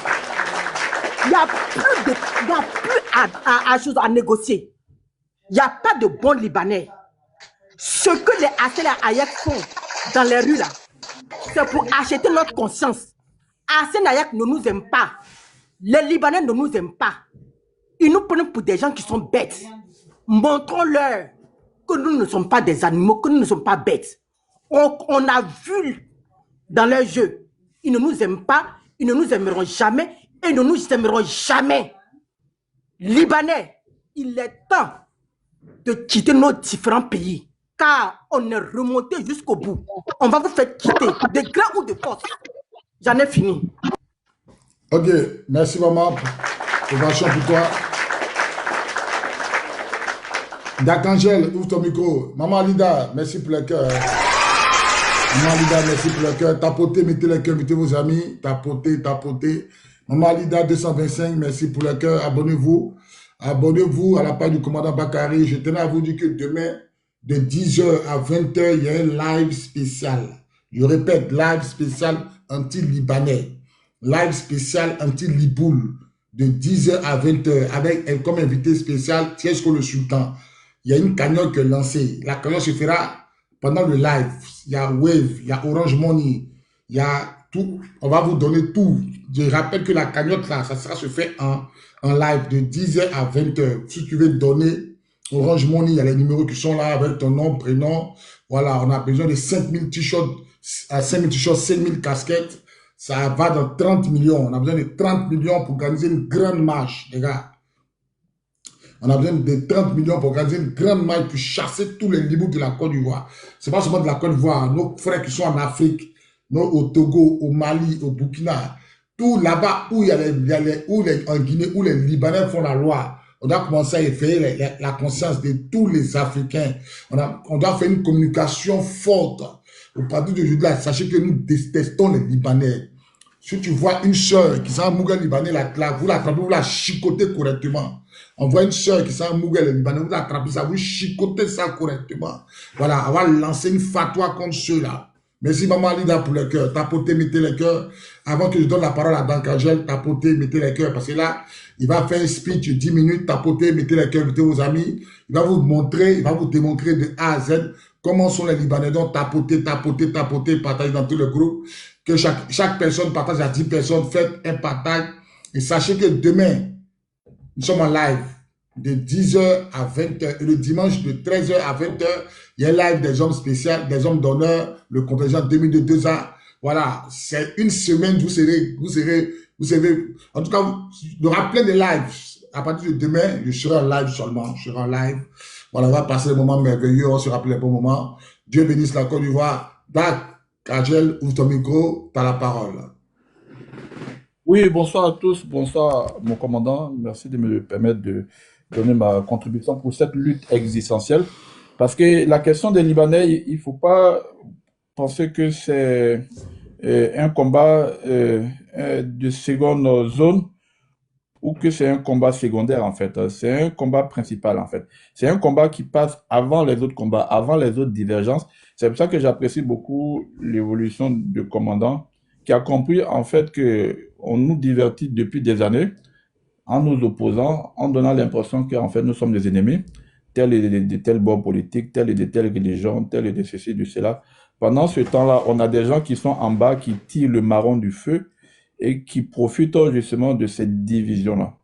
Il n'y a plus chose à négocier. Il n'y a pas de bons Libanais. Ce que les Hassel Hayek font dans les rues là, c'est pour acheter notre conscience. Hassel Hayek ne nous aime pas. Les Libanais ne nous aiment pas. Ils nous prennent pour des gens qui sont bêtes. Montrons-leur que nous ne sommes pas des animaux, que nous ne sommes pas bêtes. On a vu dans leurs jeux. Ils ne nous aiment pas, ils ne nous aimeront jamais et ils ne nous aimeront jamais. Libanais, il est temps de quitter nos différents pays car on est remonté jusqu'au bout. On va vous faire quitter de gré ou de force. J'en ai fini. Ok, merci maman. Ovation pour toi. D'Arcangel, ouvre ton micro. Maman Lida, merci pour le cœur. Maman Lida, merci pour le cœur. Tapotez, mettez le cœur, mettez vos amis. Tapotez, tapotez. Maman Lida, 225, merci pour le cœur. Abonnez-vous. Abonnez-vous à la page du commandant Bakary. Je tenais à vous dire que demain, de 10h à 20h, il y a un live spécial. Je répète, live spécial anti-libanais. Live spécial anti-liboul. De 10h à 20h, avec comme invité spécial Tiesco le Sultan. Il y a une cagnotte qui est lancée. La cagnotte se fera pendant le live. Il y a Wave, il y a Orange Money, il y a tout. On va vous donner tout. Je rappelle que la cagnotte là, ça sera se fait en live de 10h à 20h. Si tu veux donner Orange Money, il y a les numéros qui sont là avec ton nom, prénom. Voilà, on a besoin de 5000 t-shirts, 5000 t-shirts, 5000 casquettes. Ça va dans 30 millions. On a besoin de 30 millions pour organiser une grande marche, les gars. On a besoin de 30 millions pour organiser une grande marche pour chasser tous les Libous de la Côte d'Ivoire. Ce n'est pas seulement de la Côte d'Ivoire. Nos frères qui sont en Afrique, au Togo, au Mali, au Burkina, tout là-bas où il y a en Guinée, où les Libanais font la loi. On doit commencer à éveiller la conscience de tous les Africains. On doit faire une communication forte. Au partir d'aujourd'hui, sachez que nous détestons les Libanais. Si tu vois une soeur qui s'est un Mougal Libanais, vous l'attrapez, vous la chicotez correctement. On voit une soeur qui s'est un Mougal Libanais, vous l'attrapez ça, vous chicotez ça correctement. Voilà, on va lancer une fatwa contre ceux-là. Merci Maman Lida pour le cœur. Tapotez, mettez le cœur. Avant que je donne la parole à Dankagel, tapotez, mettez le cœur. Parce que là, il va faire un speech de 10 minutes. Tapotez, mettez le cœur, mettez vos amis. Il va vous montrer, il va vous démontrer de A à Z comment sont les Libanais. Donc tapotez, tapotez, tapotez, partagez dans tout le groupe. Que chaque personne partage à 10 personnes. Faites un partage. Et sachez que demain, nous sommes en live de 10h à 20h. Et le dimanche de 13h à 20h, il y a un live des hommes spéciaux, des hommes d'honneur, le contingent 2002 ans. Voilà, c'est une semaine, vous serez, en tout cas, il y aura plein de lives. À partir de demain, je serai en live seulement, je serai en live. Voilà, on va passer le moment merveilleux, on se rappelle les bons moments. Dieu bénisse la Côte d'Ivoire. Dak, Kajel, ouvre ton micro, tu as la parole. Oui, bonsoir à tous, bonsoir mon commandant. Merci de me permettre de donner ma contribution pour cette lutte existentielle. Parce que la question des Libanais, il ne faut pas penser que c'est un combat de seconde zone ou que c'est un combat secondaire en fait. C'est un combat principal en fait. C'est un combat qui passe avant les autres combats, avant les autres divergences. C'est pour ça que j'apprécie beaucoup l'évolution du commandant qui a compris en fait que on nous divertit depuis des années en nous opposant, en donnant l'impression qu'en fait nous sommes des ennemis, tel est de tel bord politique, tel est de telle religion, tel est de ceci, de cela. Pendant ce temps-là, on a des gens qui sont en bas, qui tirent le marron du feu et qui profitent justement de cette division-là,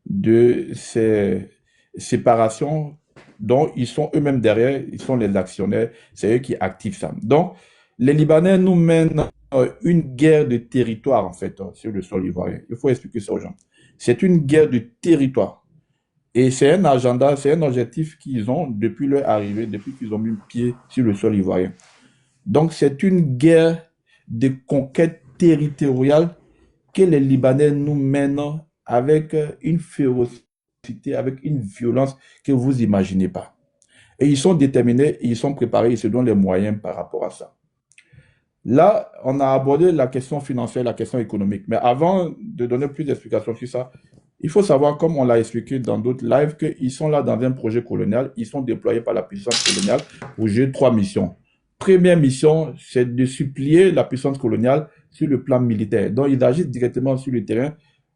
de ces séparations dont ils sont eux-mêmes derrière, ils sont les actionnaires, c'est eux qui activent ça. Donc, les Libanais nous mènent une guerre de territoire, en fait, sur le sol ivoirien. Il faut expliquer ça aux gens. C'est une guerre de territoire. Et c'est un agenda, c'est un objectif qu'ils ont depuis leur arrivée, depuis qu'ils ont mis le pied sur le sol ivoirien. Donc, c'est une guerre de conquête territoriale que les Libanais nous mènent avec une férocité, avec une violence que vous imaginez pas. Et ils sont déterminés, ils sont préparés, ils se donnent les moyens par rapport à ça. Là, on a abordé la question financière, la question économique. Mais avant de donner plus d'explications sur ça, il faut savoir, comme on l'a expliqué dans d'autres lives, qu'ils sont là dans un projet colonial, ils sont déployés par la puissance coloniale pour jouer 3 missions. Première mission, c'est de supplier la puissance coloniale sur le plan militaire. Donc, ils agissent directement sur le terrain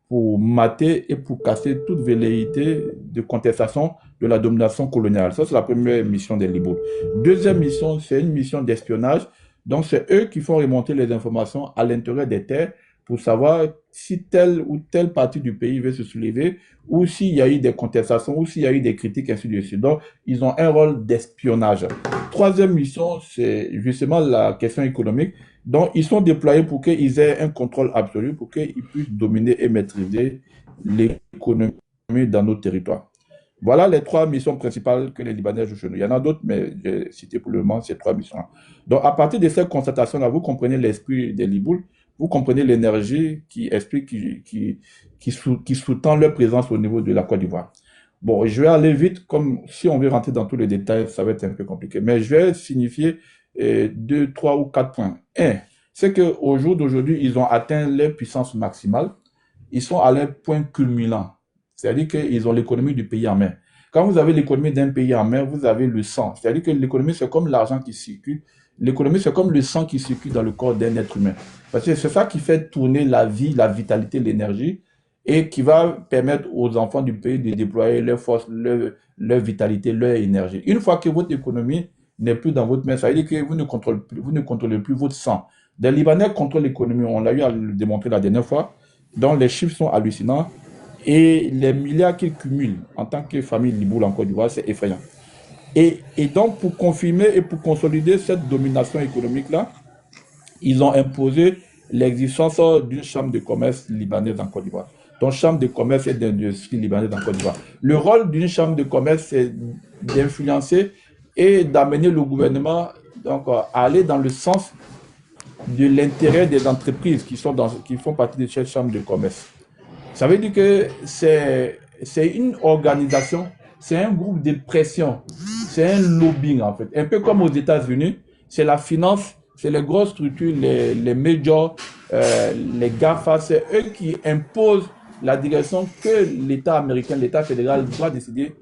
pour mater et pour casser toute velléité de contestation de la domination coloniale. Ça, c'est la première mission des Liboul. Deuxième mission, c'est une mission d'espionnage. Donc, c'est eux qui font remonter les informations à l'intérieur des terres pour savoir si telle ou telle partie du pays veut se soulever, ou s'il y a eu des contestations, ou s'il y a eu des critiques, ainsi de suite. Donc, ils ont un rôle d'espionnage. Troisième mission, c'est justement la question économique. Donc, ils sont déployés pour qu'ils aient un contrôle absolu, pour qu'ils puissent dominer et maîtriser l'économie dans nos territoires. Voilà les trois missions principales que les Libanais jouent chez nous. Il y en a d'autres, mais j'ai cité pour le moment ces trois missions-là. Donc, à partir de cette constatation-là, vous comprenez l'esprit des Liboul, vous comprenez l'énergie qui explique, qui sous-tend leur présence au niveau de la Côte d'Ivoire. Bon, je vais aller vite, comme si on veut rentrer dans tous les détails, ça va être un peu compliqué. Mais je vais signifier 2, 3 ou 4 points. Un, c'est qu'au jour d'aujourd'hui, ils ont atteint leur puissance maximale. Ils sont à leur point culminant. C'est-à-dire qu'ils ont l'économie du pays en main. Quand vous avez l'économie d'un pays en main, vous avez le sang. C'est-à-dire que l'économie, c'est comme l'argent qui circule. L'économie, c'est comme le sang qui circule dans le corps d'un être humain. Parce que c'est ça qui fait tourner la vie, la vitalité, l'énergie, et qui va permettre aux enfants du pays de déployer leur force, leur vitalité, leur énergie. Une fois que votre économie n'est plus dans votre main, ça veut dire que vous ne contrôlez plus votre sang. Les Libanais contrôlent l'économie, on l'a eu à le démontrer la dernière fois, donc les chiffres sont hallucinants, et les milliards qu'ils cumulent en tant que famille Liboul en Côte d'Ivoire, c'est effrayant. Et donc, pour confirmer et pour consolider cette domination économique-là, ils ont imposé l'existence d'une chambre de commerce libanaise en Côte d'Ivoire. Donc, chambre de commerce et d'industrie libanaise en Côte d'Ivoire. Le rôle d'une chambre de commerce, c'est d'influencer et d'amener le gouvernement donc, à aller dans le sens de l'intérêt des entreprises qui font partie de cette chambre de commerce. Ça veut dire que c'est une organisation, c'est un groupe de pression, c'est un lobbying en fait. Un peu comme aux États-Unis, c'est la finance, c'est les grosses structures, les majors, les GAFA, c'est eux qui imposent la direction que l'État américain, l'État fédéral doit décider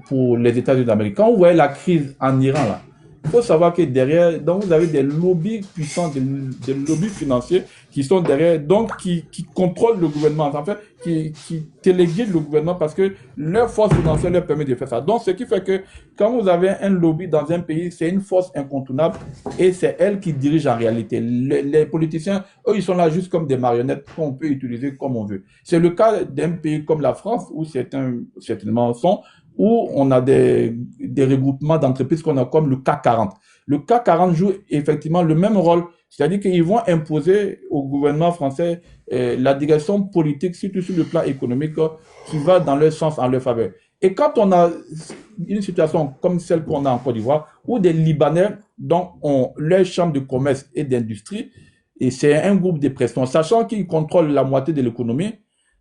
pour les États-Unis d'Amérique. Quand vous voyez la crise en Iran, là, il faut savoir que derrière, donc vous avez des lobbies puissants, des lobbies financiers qui sont derrière, donc qui contrôlent le gouvernement, en fait, qui téléguident le gouvernement parce que leur force financière leur permet de faire ça. Donc, ce qui fait que quand vous avez un lobby dans un pays, c'est une force incontournable et c'est elle qui dirige en réalité. Les politiciens, eux, ils sont là juste comme des marionnettes qu'on peut utiliser comme on veut. C'est le cas d'un pays comme la France où certains, certainement sont, où on a des regroupements d'entreprises qu'on a comme le CAC 40. Le CAC 40 joue effectivement le même rôle, c'est-à-dire qu'ils vont imposer au gouvernement français la direction politique, surtout sur le plan économique, qui va dans leur sens, en leur faveur. Et quand on a une situation comme celle qu'on a en Côte d'Ivoire, où des Libanais donc, ont leur chambre de commerce et d'industrie, et c'est un groupe de pression, sachant qu'ils contrôlent la moitié de l'économie,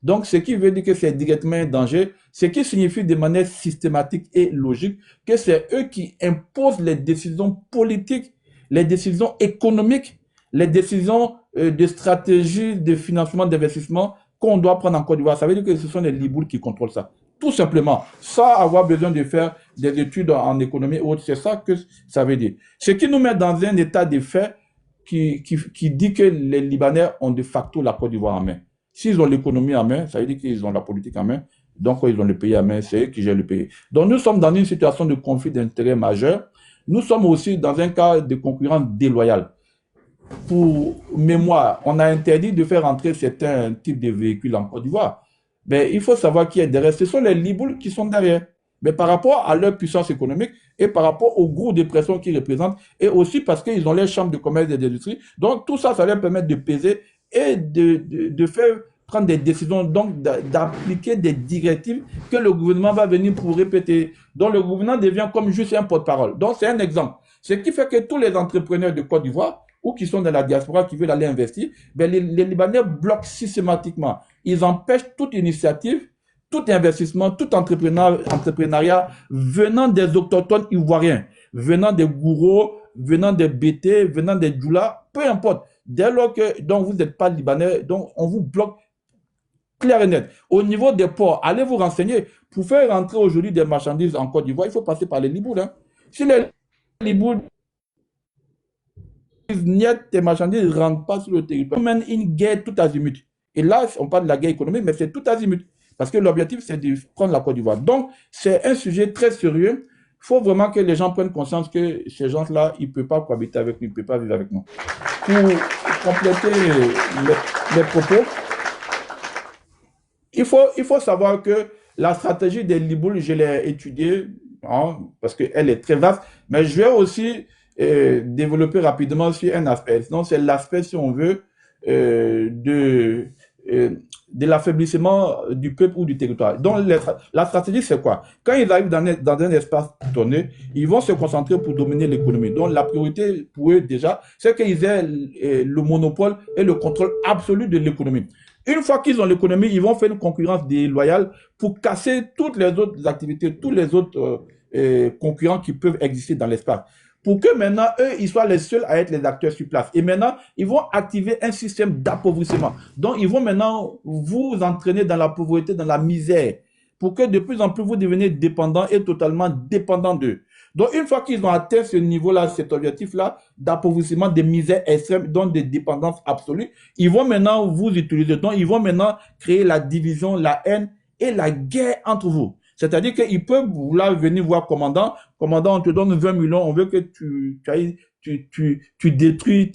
donc, ce qui veut dire que c'est directement un danger, ce qui signifie de manière systématique et logique que c'est eux qui imposent les décisions politiques, les décisions économiques, les décisions de stratégie, de financement, d'investissement qu'on doit prendre en Côte d'Ivoire. Ça veut dire que ce sont les Liboul qui contrôlent ça. Tout simplement, sans avoir besoin de faire des études en économie ou autre, c'est ça que ça veut dire. Ce qui nous met dans un état de fait qui dit que les Libanais ont de facto la Côte d'Ivoire en main. S'ils ont l'économie en main, ça veut dire qu'ils ont la politique en main. Donc, ils ont le pays en main, c'est eux qui gèrent le pays. Donc, nous sommes dans une situation de conflit d'intérêts majeur. Nous sommes aussi dans un cas de concurrence déloyale. Pour mémoire, on a interdit de faire entrer certains types de véhicules en Côte d'Ivoire. Mais il faut savoir qui est derrière. Ce sont les Liboul qui sont derrière. Mais par rapport à leur puissance économique et par rapport au gros de pression qu'ils représentent, et aussi parce qu'ils ont les chambres de commerce et d'industrie. Donc, tout ça, ça leur permet de peser et de faire prendre des décisions, donc d'appliquer des directives que le gouvernement va venir pour répéter. Donc le gouvernement devient comme juste un porte-parole. Donc c'est un exemple. Ce qui fait que tous les entrepreneurs de Côte d'Ivoire ou qui sont dans la diaspora qui veulent aller investir, ben les Libanais bloquent systématiquement. Ils empêchent toute initiative, tout investissement, tout entrepreneuriat venant des autochtones ivoiriens, venant des gourous, venant des Bété, venant des Djoula, peu importe. Dès lors que donc, vous n'êtes pas Libanais, donc on vous bloque clair et net. Au niveau des ports, allez vous renseigner. Pour faire rentrer aujourd'hui des marchandises en Côte d'Ivoire, il faut passer par les Liboul. Hein. Si les Liboul tes marchandises ne rentrent pas sur le territoire, ils mènent une guerre tout azimut. Et là, on parle de la guerre économique, mais c'est tout azimut. Parce que l'objectif, c'est de prendre la Côte d'Ivoire. Donc, c'est un sujet très sérieux. Il faut vraiment que les gens prennent conscience que ces gens-là, ils ne peuvent pas cohabiter avec nous, ils ne peuvent pas vivre avec nous. Pour compléter les propos, il faut savoir que la stratégie des Liboul, je l'ai étudiée, hein, parce qu'elle est très vaste, mais je vais aussi développer rapidement sur un aspect. Sinon, c'est l'aspect, si on veut, de l'affaiblissement du peuple ou du territoire. Donc, la stratégie, c'est quoi? Quand ils arrivent dans un espace donné, ils vont se concentrer pour dominer l'économie. Donc, la priorité pour eux, déjà, c'est qu'ils aient le monopole et le contrôle absolu de l'économie. Une fois qu'ils ont l'économie, ils vont faire une concurrence déloyale pour casser toutes les autres activités, tous les autres concurrents qui peuvent exister dans l'espace. Pour que maintenant, eux, ils soient les seuls à être les acteurs sur place. Et maintenant, ils vont activer un système d'appauvrissement. Donc, ils vont maintenant vous entraîner dans la pauvreté, dans la misère, pour que de plus en plus vous deveniez dépendants et totalement dépendants d'eux. Donc, une fois qu'ils ont atteint ce niveau-là, cet objectif-là d'appauvrissement, de misère extrême, donc de dépendance absolue, ils vont maintenant vous utiliser. Donc, ils vont maintenant créer la division, la haine et la guerre entre vous. C'est-à-dire qu'ils peuvent là venir voir commandant, on te donne 20 millions, on veut que tu détruis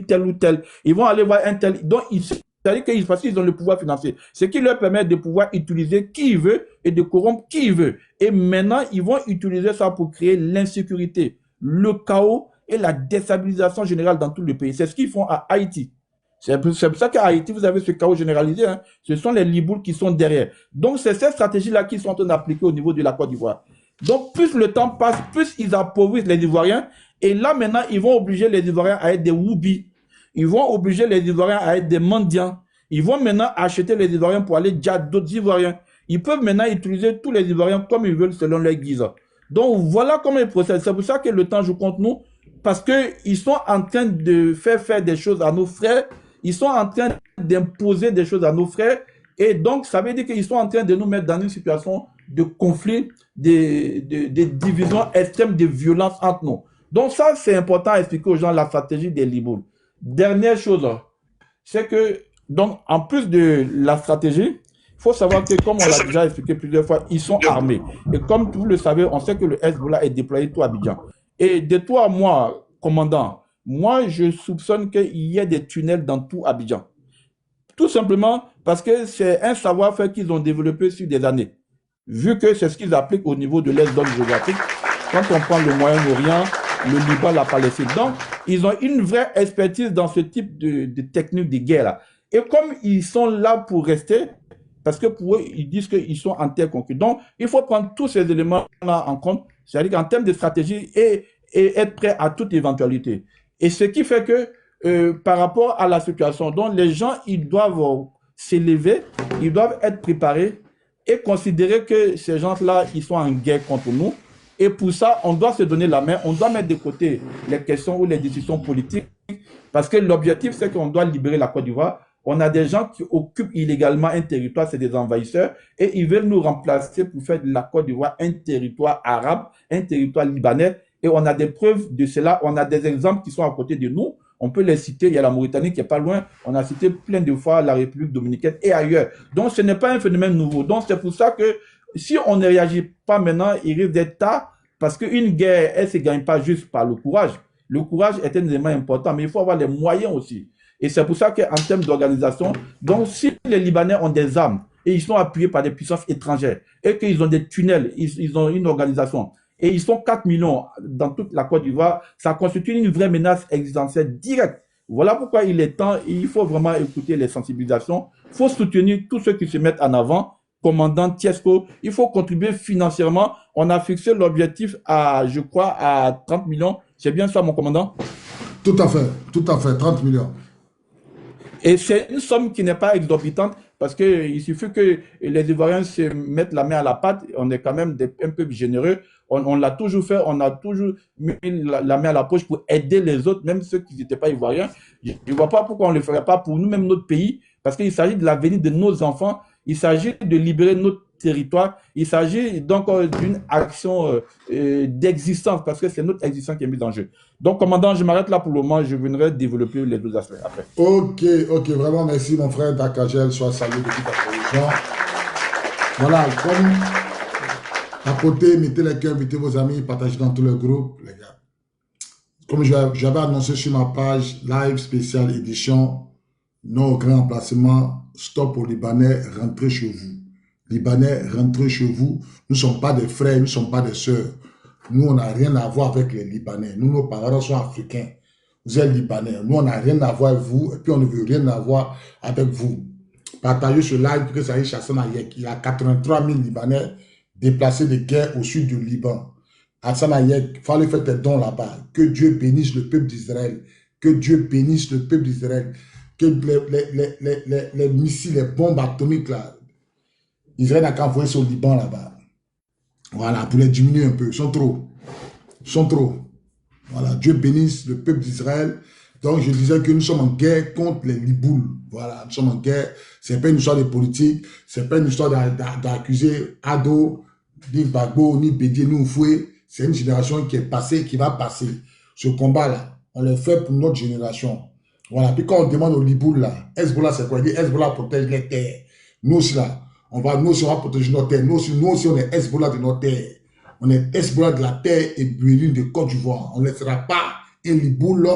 tel ou tel. Ils vont aller voir un tel. Donc, c'est-à-dire parce qu'ils ont le pouvoir financier. Ce qui leur permet de pouvoir utiliser qui il veut et de corrompre qui il veut. Et maintenant, ils vont utiliser ça pour créer l'insécurité, le chaos et la déstabilisation générale dans tout le pays. C'est ce qu'ils font à Haïti. C'est pour ça qu'à Haïti, vous avez ce chaos généralisé. Hein. Ce sont les Libouls qui sont derrière. Donc, c'est cette stratégie-là qu'ils sont en train d'appliquer au niveau de la Côte d'Ivoire. Donc, plus le temps passe, plus ils appauvrissent les Ivoiriens. Et là, maintenant, ils vont obliger les Ivoiriens à être des woubis. Ils vont obliger les Ivoiriens à être des mendiants. Ils vont maintenant acheter les Ivoiriens pour aller djihad d'autres Ivoiriens. Ils peuvent maintenant utiliser tous les Ivoiriens comme ils veulent selon leur guise. Donc, voilà comment ils procèdent. C'est pour ça que le temps joue contre nous. Parce qu'ils sont en train de faire des choses à nos frères. Ils sont en train d'imposer des choses à nos frères. Et donc, ça veut dire qu'ils sont en train de nous mettre dans une situation de conflit, de division extrême, de violence entre nous. Donc, ça, c'est important à expliquer aux gens la stratégie des Liboul. Dernière chose, c'est que, donc, en plus de la stratégie, il faut savoir que, comme on l'a déjà expliqué plusieurs fois, ils sont armés. Et comme vous le savez, on sait que le Hezbollah est déployé tout à Abidjan. Et de toi à moi, commandant, moi, je soupçonne qu'il y ait des tunnels dans tout Abidjan. Tout simplement parce que c'est un savoir-faire qu'ils ont développé sur des années. Vu que c'est ce qu'ils appliquent au niveau de leur zone géographique, quand on prend le Moyen-Orient, le Liban, la Palestine. Donc, ils ont une vraie expertise dans ce type de technique de guerre-là. Et comme ils sont là pour rester, parce que pour eux, ils disent qu'ils sont en terre conquise. Donc, il faut prendre tous ces éléments-là en compte, c'est-à-dire qu'en termes de stratégie et être prêt à toute éventualité. Et ce qui fait que par rapport à la situation, donc les gens, ils doivent s'élever, ils doivent être préparés et considérer que ces gens-là, ils sont en guerre contre nous. Et pour ça, on doit se donner la main, on doit mettre de côté les questions ou les décisions politiques, parce que l'objectif, c'est qu'on doit libérer la Côte d'Ivoire. On a des gens qui occupent illégalement un territoire, c'est des envahisseurs, et ils veulent nous remplacer pour faire de la Côte d'Ivoire un territoire arabe, un territoire libanais. Et on a des preuves de cela, on a des exemples qui sont à côté de nous. On peut les citer, il y a la Mauritanie qui n'est pas loin, on a cité plein de fois la République dominicaine et ailleurs. Donc ce n'est pas un phénomène nouveau. Donc c'est pour ça que si on ne réagit pas maintenant, il risque d'être tard, parce qu'une guerre, elle ne se gagne pas juste par le courage. Le courage est un élément important, mais il faut avoir les moyens aussi. Et c'est pour ça qu'en termes d'organisation, donc si les Libanais ont des armes et ils sont appuyés par des puissances étrangères et qu'ils ont des tunnels, ils ont une organisation, et ils sont 4 millions dans toute la Côte d'Ivoire, ça constitue une vraie menace existentielle directe. Voilà pourquoi il est temps, il faut vraiment écouter les sensibilisations, il faut soutenir tous ceux qui se mettent en avant, commandant Tiesco, il faut contribuer financièrement. On a fixé l'objectif à, je crois, à 30 millions. C'est bien ça, mon commandant? Tout à fait, 30 millions. Et c'est une somme qui n'est pas exorbitante, parce qu'il suffit que les Ivoiriens se mettent la main à la pâte, on est quand même un peu généreux. On l'a toujours fait, on a toujours mis la main à la poche pour aider les autres, même ceux qui n'étaient pas ivoiriens. Je ne vois pas pourquoi on ne le ferait pas pour nous-mêmes, notre pays, parce qu'il s'agit de l'avenir de nos enfants, il s'agit de libérer notre territoire. Il s'agit donc d'une action d'existence, parce que c'est notre existence qui est mise en jeu. Donc, commandant, je m'arrête là pour le moment, je viendrai développer les deux aspects après. Ok, vraiment merci mon frère Dakagel, sois salué depuis ta position. Voilà, comme à côté, mettez les cœurs, mettez vos amis, partagez dans tous les groupes, les gars. Comme j'avais annoncé sur ma page, live spécial édition, nos grands emplacements, stop aux Libanais, rentrez chez vous. Libanais, rentrez chez vous. Nous ne sommes pas des frères, nous ne sommes pas des sœurs. Nous, on n'a rien à voir avec les Libanais. Nous, nos parents sont africains. Vous êtes Libanais. Nous, on n'a rien à voir avec vous et puis on ne veut rien avoir avec vous. Partagez ce live que ça aille chasser dans Yek. Il y a 83 000 Libanais déplacés de guerre au sud du Liban. Hassan Hayek, il fallait faire des dons là-bas. Que Dieu bénisse le peuple d'Israël. Que Dieu bénisse le peuple d'Israël. Que les missiles, les bombes atomiques là, Israël n'a qu'à envoyer sur le Liban là-bas. Voilà, pour les diminuer un peu. Ils sont trop. Ils sont trop. Voilà, Dieu bénisse le peuple d'Israël. Donc, je disais que nous sommes en guerre contre les Libouls. Voilà, nous sommes en guerre. Ce n'est pas une histoire de politique. Ce n'est pas une histoire d'accuser Ado, ni Bagbo, ni Bédié, ni Oufoué. C'est une génération qui est passée, qui va passer. Ce combat-là, on le fait pour notre génération. Voilà, puis quand on demande aux Libouls là, Hezbollah c'est quoi? Il dit Hezbollah protège les terres. Nous aussi là, nous aussi on va protéger nos terres. Nous aussi on est Hezbollah de nos terres. On est Hezbollah de la terre et brûlure de Côte d'Ivoire. On ne laissera pas un Liboul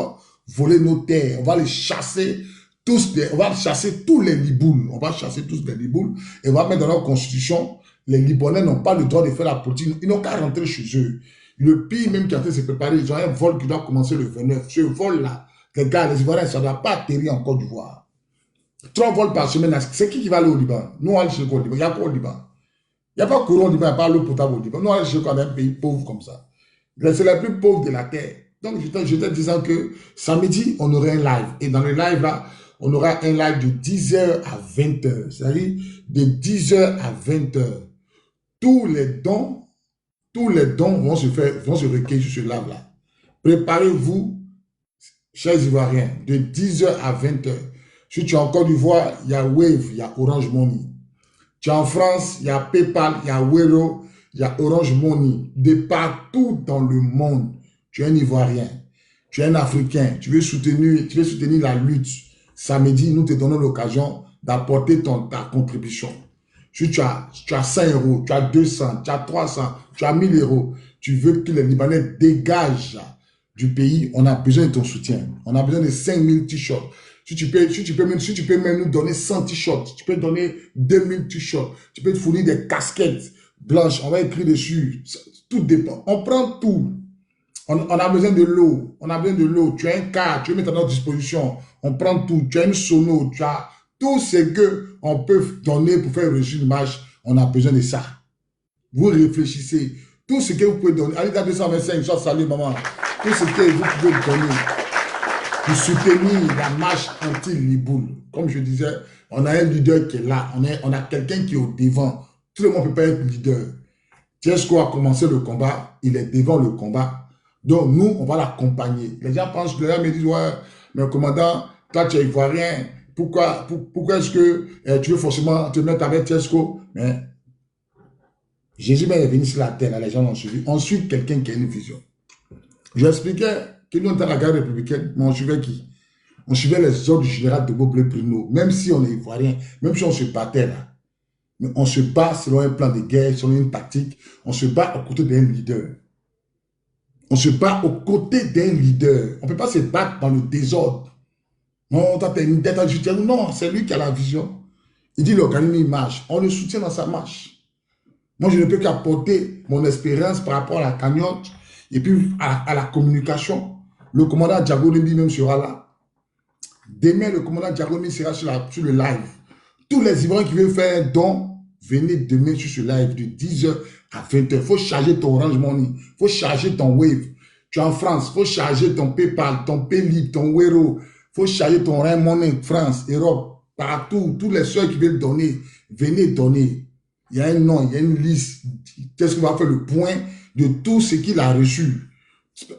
voler nos terres. On va les chasser tous, on va chasser tous les Libouls. On va chasser tous les Libouls et on va mettre dans notre constitution, les Libanais n'ont pas le droit de faire la politique. Ils n'ont qu'à rentrer chez eux. Le pays même qui est en train de se préparer, ils ont un vol qui doit commencer le 29. Ce vol-là, les gars, les Ivoiriens, ça ne doit pas atterrir en Côte d'Ivoire. 3 vols par semaine, c'est qui va aller au Liban? Nous, on va aller chez le Liban. Il n'y a pas au Liban. Il n'y a pas courant au Liban, il n'y a pas l'eau potable au Liban. Nous, on va aller chez un pays pauvre comme ça. C'est la plus pauvre de la terre. Donc, j'étais disant que samedi, on aurait un live. Et dans le live, là, on aura un live de 10h à 20h. C'est-à-dire, de 10h à 20h. Tous les dons vont se recueillir sur ce live-là. Préparez-vous, chers Ivoiriens, de 10h à 20h. Si tu es en Côte d'Ivoire, il y a Wave, il y a Orange Money. Tu es en France, il y a PayPal, il y a Wero, il y a Orange Money. De partout dans le monde, tu es un Ivoirien, tu es un Africain, tu veux soutenir la lutte. Samedi, nous te donnons l'occasion d'apporter ta contribution. Si tu as 100 euros, tu as 200, tu as 300, tu as 1000 euros, tu veux que les Libanais dégagent du pays, on a besoin de ton soutien. On a besoin de 5000 t-shirts. Si tu peux même nous donner 100 t-shirts, tu peux donner 2000 t-shirts, tu peux te fournir des casquettes blanches, on va écrire dessus, tout dépend. On prend tout. On a besoin de l'eau, tu as un car, tu veux mettre à notre disposition, on prend tout, tu as une sono, tu as tout ce qu'on peut donner pour faire réussir une marche, on a besoin de ça. Vous réfléchissez, tout ce que vous pouvez donner, allez dans 225, soit salut maman, tout ce que vous pouvez donner pour soutenir la marche anti-Liboul. Comme je disais, on a un leader qui est là, on a quelqu'un qui est au devant, tout le monde ne peut pas être leader. Tiesko a commencé le combat, il est devant le combat. Donc, nous, on va l'accompagner. Les gens pensent que les gens me disent, ouais, mais commandant, toi, tu es ivoirien, pourquoi est-ce que tu veux forcément te mettre avec Tiesko? Mais Jésus est venu sur la terre, là, les gens l'ont suivi. On suit quelqu'un qui a une vision. J'expliquais que nous, on était à la guerre républicaine, mais on suivait qui? On suivait les ordres du général de Beaublé-Pruneau, même si on est ivoirien, même si on se battait là. Mais on se bat selon un plan de guerre, selon une tactique, on se bat aux côtés d'un leader. On se bat aux côtés d'un leader. On ne peut pas se battre dans le désordre. Non, non, c'est lui qui a la vision. Il dit l'organisme, il marche. On le soutient dans sa marche. Moi, je ne peux qu'apporter mon expérience par rapport à la cagnotte et puis à la communication. Le commandant Diago même sera là. Demain, le commandant Diago sera sur le live. Tous les Ivoiriens qui veulent faire un don, venez demain sur ce live de 10h à 20h. Il faut charger ton Orange Money. Il faut charger ton Wave. Tu es en France. Il faut charger ton PayPal, ton Paylib, ton Wero. Il faut charger ton Orange Money, France, Europe, partout. Tous les soeurs qui veulent donner, venez donner. Il y a un nom, il y a une liste. Qu'est-ce qu'on va faire le point de tout ce qu'il a reçu?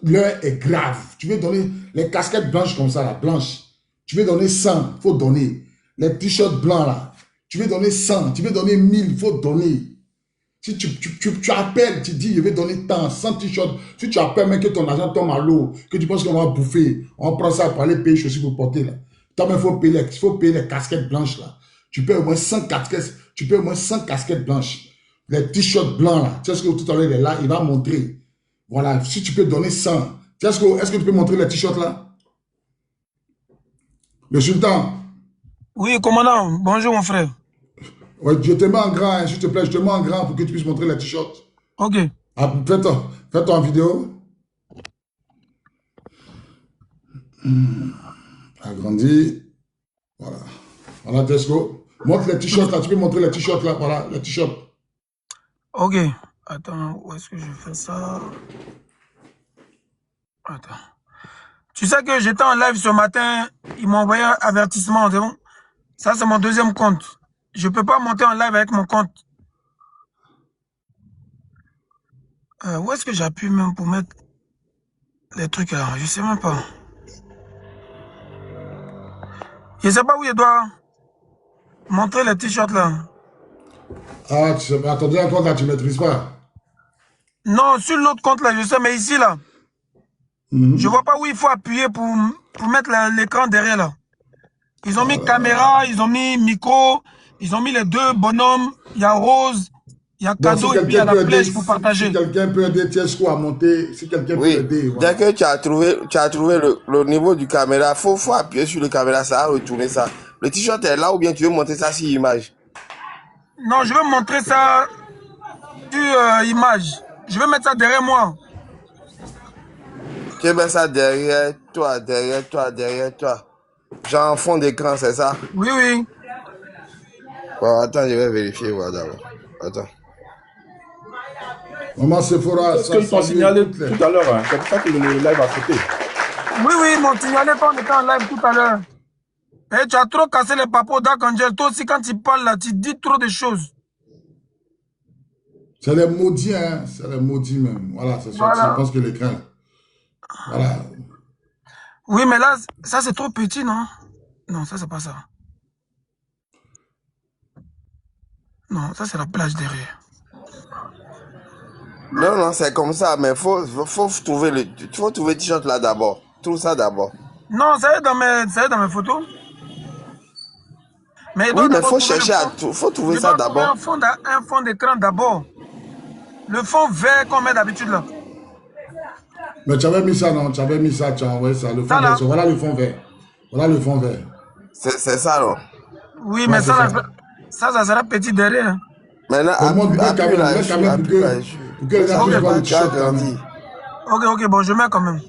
L'heure est grave. Tu veux donner les casquettes blanches comme ça, là, blanches. Tu veux donner 100, il faut donner. Les t-shirts blancs, là. tu veux donner 100, tu veux donner 1000, il faut donner. Si tu appelles, tu dis, je vais donner tant, 100 t-shirts. Si tu appelles, mais que ton argent tombe à l'eau, que tu penses qu'on va bouffer, on prend ça pour aller payer les chaussures pour porter là. Toi-même, il faut payer les casquettes blanches là. Tu payes au moins 100 casquettes, tu payes au moins 100 casquettes blanches. Les t-shirts blancs là. Tu sais ce que tout à l'heure il est là, il va montrer. Voilà, si tu peux donner 100. Est-ce que tu peux montrer les t-shirts là? Le sultan. Oui, commandant, bonjour mon frère. Ouais, je te mets en grand, hein, s'il te plaît, je te mets en grand pour que tu puisses montrer les t-shirts. Ok. Ah, fais-toi en vidéo. Agrandi. Voilà. Voilà, Tesco. Montre les t-shirts là, tu peux montrer les t-shirts là, voilà, les t-shirts. Ok. Attends, où est-ce que je fais ça? Attends. Tu sais que j'étais en live ce matin, ils m'ont envoyé un avertissement, c'est bon? Ça, c'est mon deuxième compte. Je ne peux pas monter en live avec mon compte. Où est-ce que j'appuie même pour mettre les trucs là? Je ne sais même pas. Je ne sais pas où je dois montrer les t-shirts là. Ah, tu sais, attendez un compte là, tu ne maîtrises pas. Non, sur l'autre compte là, je sais, mais ici là. Je ne vois pas où il faut appuyer pour mettre l'écran derrière là. Ils ont mis caméra, ils ont mis micro, ils ont mis les deux bonhommes. Il y a Rose, il y a Cadeau et puis il y a la flèche pour partager. Si quelqu'un peut aider Tiesco à monter, si quelqu'un peut aider. Voilà. Dès que tu as trouvé le niveau du caméra, faut appuyer sur le caméra, ça va retourner ça. Le t-shirt est là ou bien tu veux montrer ça sur image? Non, je veux montrer ça sur image. Je vais mettre ça derrière moi. Tu mets ça derrière toi, derrière toi, derrière toi. Genre en fond d'écran, c'est ça? Oui, oui. Bon, attends, je vais vérifier d'abord. Attends. Maman Sephora, c'est ce qu'ils t'ont signalé tout à l'heure. Hein. C'est pour ça que le live a sauté. Oui, oui, ils m'ont signalé quand on était en live tout à l'heure. Et tu as trop cassé les papos d'Archangel. Toi aussi, quand tu parles là, tu dis trop de choses. C'est les maudits, hein. C'est les maudits même. Voilà, c'est ça. Je pense que l'écran. Voilà. Oui, mais là, ça c'est trop petit, non? Non, ça c'est pas ça. Non, ça c'est la plage derrière. Non, non, c'est comme ça, mais faut trouver le t-shirt là d'abord. Trouve ça d'abord. Non, ça est dans mes photos. Mais oui, mais faut trouver ça d'abord. Un fond d'écran d'abord. Le fond vert qu'on met d'habitude là. Mais tu avais mis ça, non? Tu avais mis ça, tu as envoyé ça. Le fond vert, voilà le fond vert. Voilà le fond vert. C'est ça, non? Oui, mais ça sera petit derrière. Maintenant, appuie là, pour que les gens puissent voir le t-shirt. Ok, bon, je mets quand même.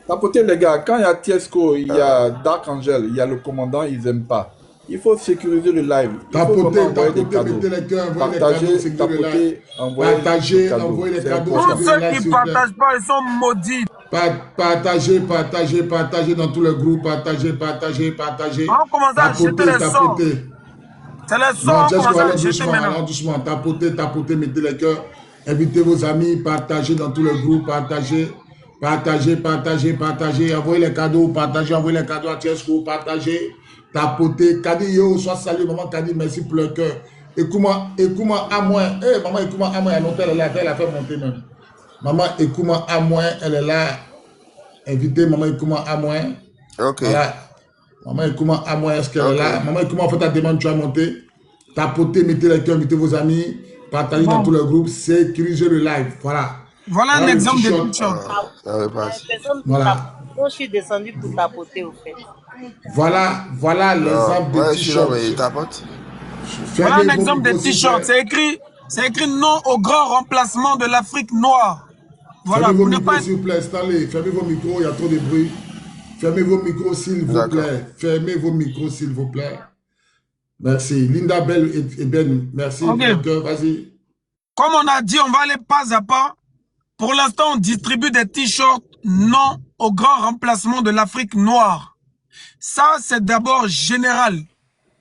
Tapotez les gars, quand il y a Tiesco, il y a Dark Angel, il y a le commandant, ils n'aiment pas. Il faut sécuriser le live. Tapotez, mettez les cœurs, envoyez les cadeaux, partagez, envoyez les cadeaux. Tous ceux qui ne partagent pas, ils sont maudits. Partagez dans tous les groupes, partagez. On commence à jeter les sorts. C'est les sorts qu'on commence à jeter maintenant. Doucement, tapotez, mettez les cœurs. Invitez vos amis, partagez dans tous les groupes, partagez. Envoyez les cadeaux, envoyez les cadeaux à Tiesco, partagez. Tapotez. Kadi, yo, sois salué, maman Kadi, merci pour le cœur. Écoute-moi, à moi. Maman, écoute-moi, à moi, elle est là, elle a fait monter même. Maman, écoute-moi, à moi, elle est là. Invitez maman, écoute-moi, à moi. Ok. Voilà. Maman, écoute-moi, à moi, est-ce qu'elle est là? Maman, écoute-moi, fait ta demande, tu vas monter. Tapotez, mettez les cœurs, invitez vos amis, partagez dans tous les groupes, sécurisez le live. Voilà. Voilà un exemple de t-shirt. Voilà. Moi, je suis descendu pour tapoter, au fait. Voilà l'exemple de t-shirt. Voilà un exemple de t-shirt. C'est écrit non au grand remplacement de l'Afrique noire. Voilà. Fermez vos micros, s'il vous plaît, installez. Fermez vos micros, il y a trop de bruit. Fermez vos micros, s'il vous plaît. Fermez vos micros, s'il vous plaît. Merci. Linda Bell et Ben, merci. Okay. Vas-y. Comme on a dit, on va aller pas à pas. Pour l'instant, on distribue des t-shirts non au grand remplacement de l'Afrique noire. Ça, c'est d'abord général.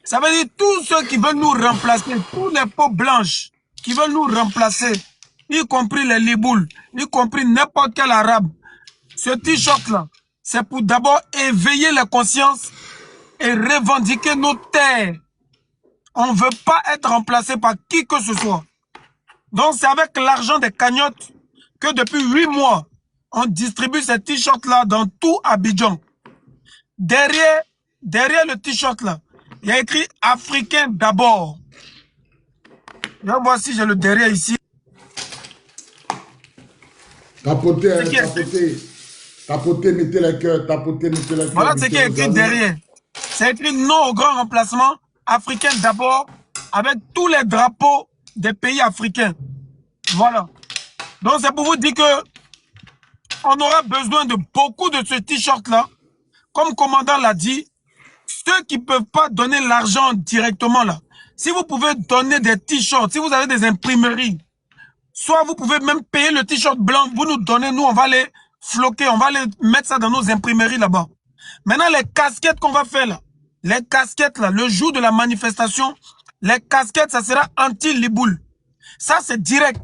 Ça veut dire tous ceux qui veulent nous remplacer, tous les peaux blanches qui veulent nous remplacer, y compris les Libouls, y compris n'importe quel arabe. Ce t-shirt-là, c'est pour d'abord éveiller la conscience et revendiquer nos terres. On ne veut pas être remplacé par qui que ce soit. Donc c'est avec l'argent des cagnottes que depuis 8 mois, on distribue ces t-shirts-là dans tout Abidjan. Derrière le t-shirt-là, il y a écrit « Africain d'abord ». Voici, j'ai le derrière ici. Tapotez, mettez les cœurs, tapotez, mettez les cœurs. Voilà ce qui est écrit derrière. C'est écrit non au grand remplacement, africain d'abord, avec tous les drapeaux des pays africains. Voilà. Donc c'est pour vous dire que on aura besoin de beaucoup de ce t-shirt-là. Comme le commandant l'a dit, ceux qui ne peuvent pas donner l'argent directement là, si vous pouvez donner des t-shirts, si vous avez des imprimeries, soit vous pouvez même payer le t-shirt blanc, vous nous donnez, nous on va les floquer, on va les mettre ça dans nos imprimeries là-bas. Maintenant les casquettes qu'on va faire là, les casquettes là, le jour de la manifestation, les casquettes ça sera anti-Liboul. Ça c'est direct,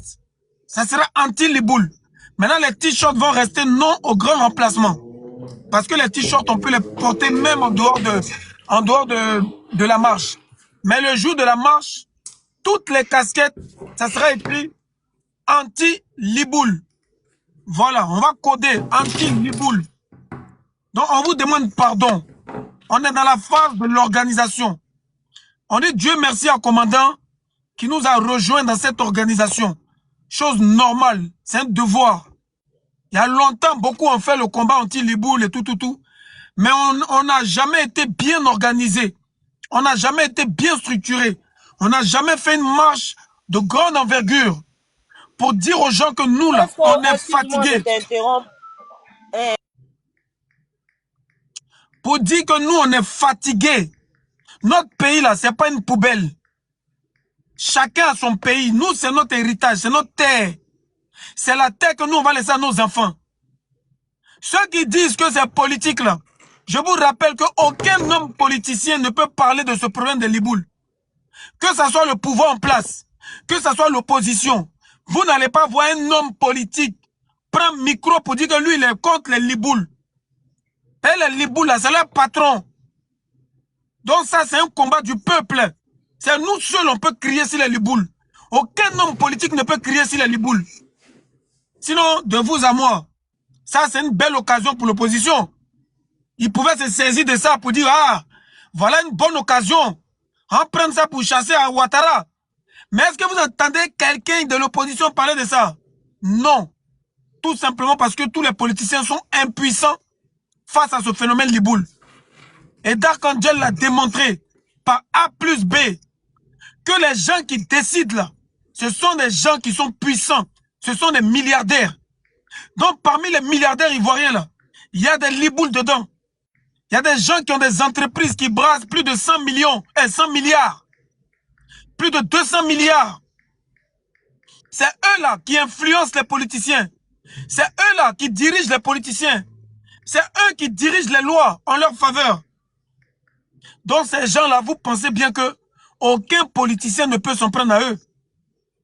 ça sera anti-Liboul. Maintenant les t-shirts vont rester non au grand remplacement. Parce que les t-shirts on peut les porter même en dehors de la marche. Mais le jour de la marche, toutes les casquettes, ça sera écrit anti-Liboul. Voilà, on va coder anti-Liboul. Donc, on vous demande pardon. On est dans la phase de l'organisation. On dit Dieu merci au commandant qui nous a rejoints dans cette organisation. Chose normale, c'est un devoir. Il y a longtemps, beaucoup ont fait le combat anti-Liboul et tout. Mais on n'a jamais été bien organisé. On n'a jamais été bien structuré. On n'a jamais fait une marche de grande envergure pour dire aux gens que nous, là, on est fatigués. Pour dire que nous, on est fatigués. Notre pays, là, c'est pas une poubelle. Chacun a son pays. Nous, c'est notre héritage, c'est notre terre. C'est la terre que nous, on va laisser à nos enfants. Ceux qui disent que c'est politique, là, je vous rappelle qu'aucun homme politicien ne peut parler de ce problème de Liboul. Que ce soit le pouvoir en place, que ce soit l'opposition, vous n'allez pas voir un homme politique prendre micro pour dire que lui, il est contre les Liboul. Et les Liboul, là, c'est leur patron. Donc ça, c'est un combat du peuple. C'est nous seuls, on peut crier sur les Liboul. Aucun homme politique ne peut crier sur les Liboul. Sinon, de vous à moi, ça, c'est une belle occasion pour l'opposition. Ils pouvaient se saisir de ça pour dire, ah, voilà une bonne occasion. On prend ça pour chasser à Ouattara. Mais est-ce que vous entendez quelqu'un de l'opposition parler de ça? Non. Tout simplement parce que tous les politiciens sont impuissants face à ce phénomène Liboul. Et Dark Angel l'a démontré par A plus B que les gens qui décident là, ce sont des gens qui sont puissants. Ce sont des milliardaires. Donc parmi les milliardaires ivoiriens là, il y a des Liboul dedans. Il y a des gens qui ont des entreprises qui brassent plus de 100 milliards. Plus de 200 milliards. C'est eux là qui influencent les politiciens. C'est eux là qui dirigent les politiciens. C'est eux qui dirigent les lois en leur faveur. Donc ces gens-là, vous pensez bien que aucun politicien ne peut s'en prendre à eux.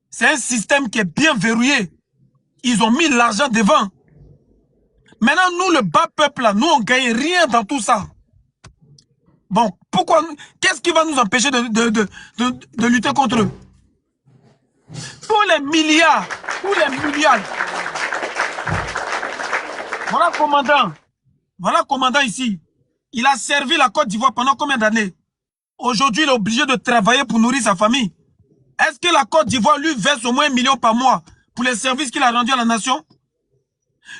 C'est un système qui est bien verrouillé. Ils ont mis l'argent devant. Maintenant, nous, le bas peuple, là, nous, on ne gagne rien dans tout ça. Bon, pourquoi? Qu'est-ce qui va nous empêcher de lutter contre eux? Tous les milliards. Voilà commandant ici. Il a servi la Côte d'Ivoire pendant combien d'années? Aujourd'hui, il est obligé de travailler pour nourrir sa famille. Est-ce que la Côte d'Ivoire lui verse au moins 1 million par mois pour les services qu'il a rendus à la nation?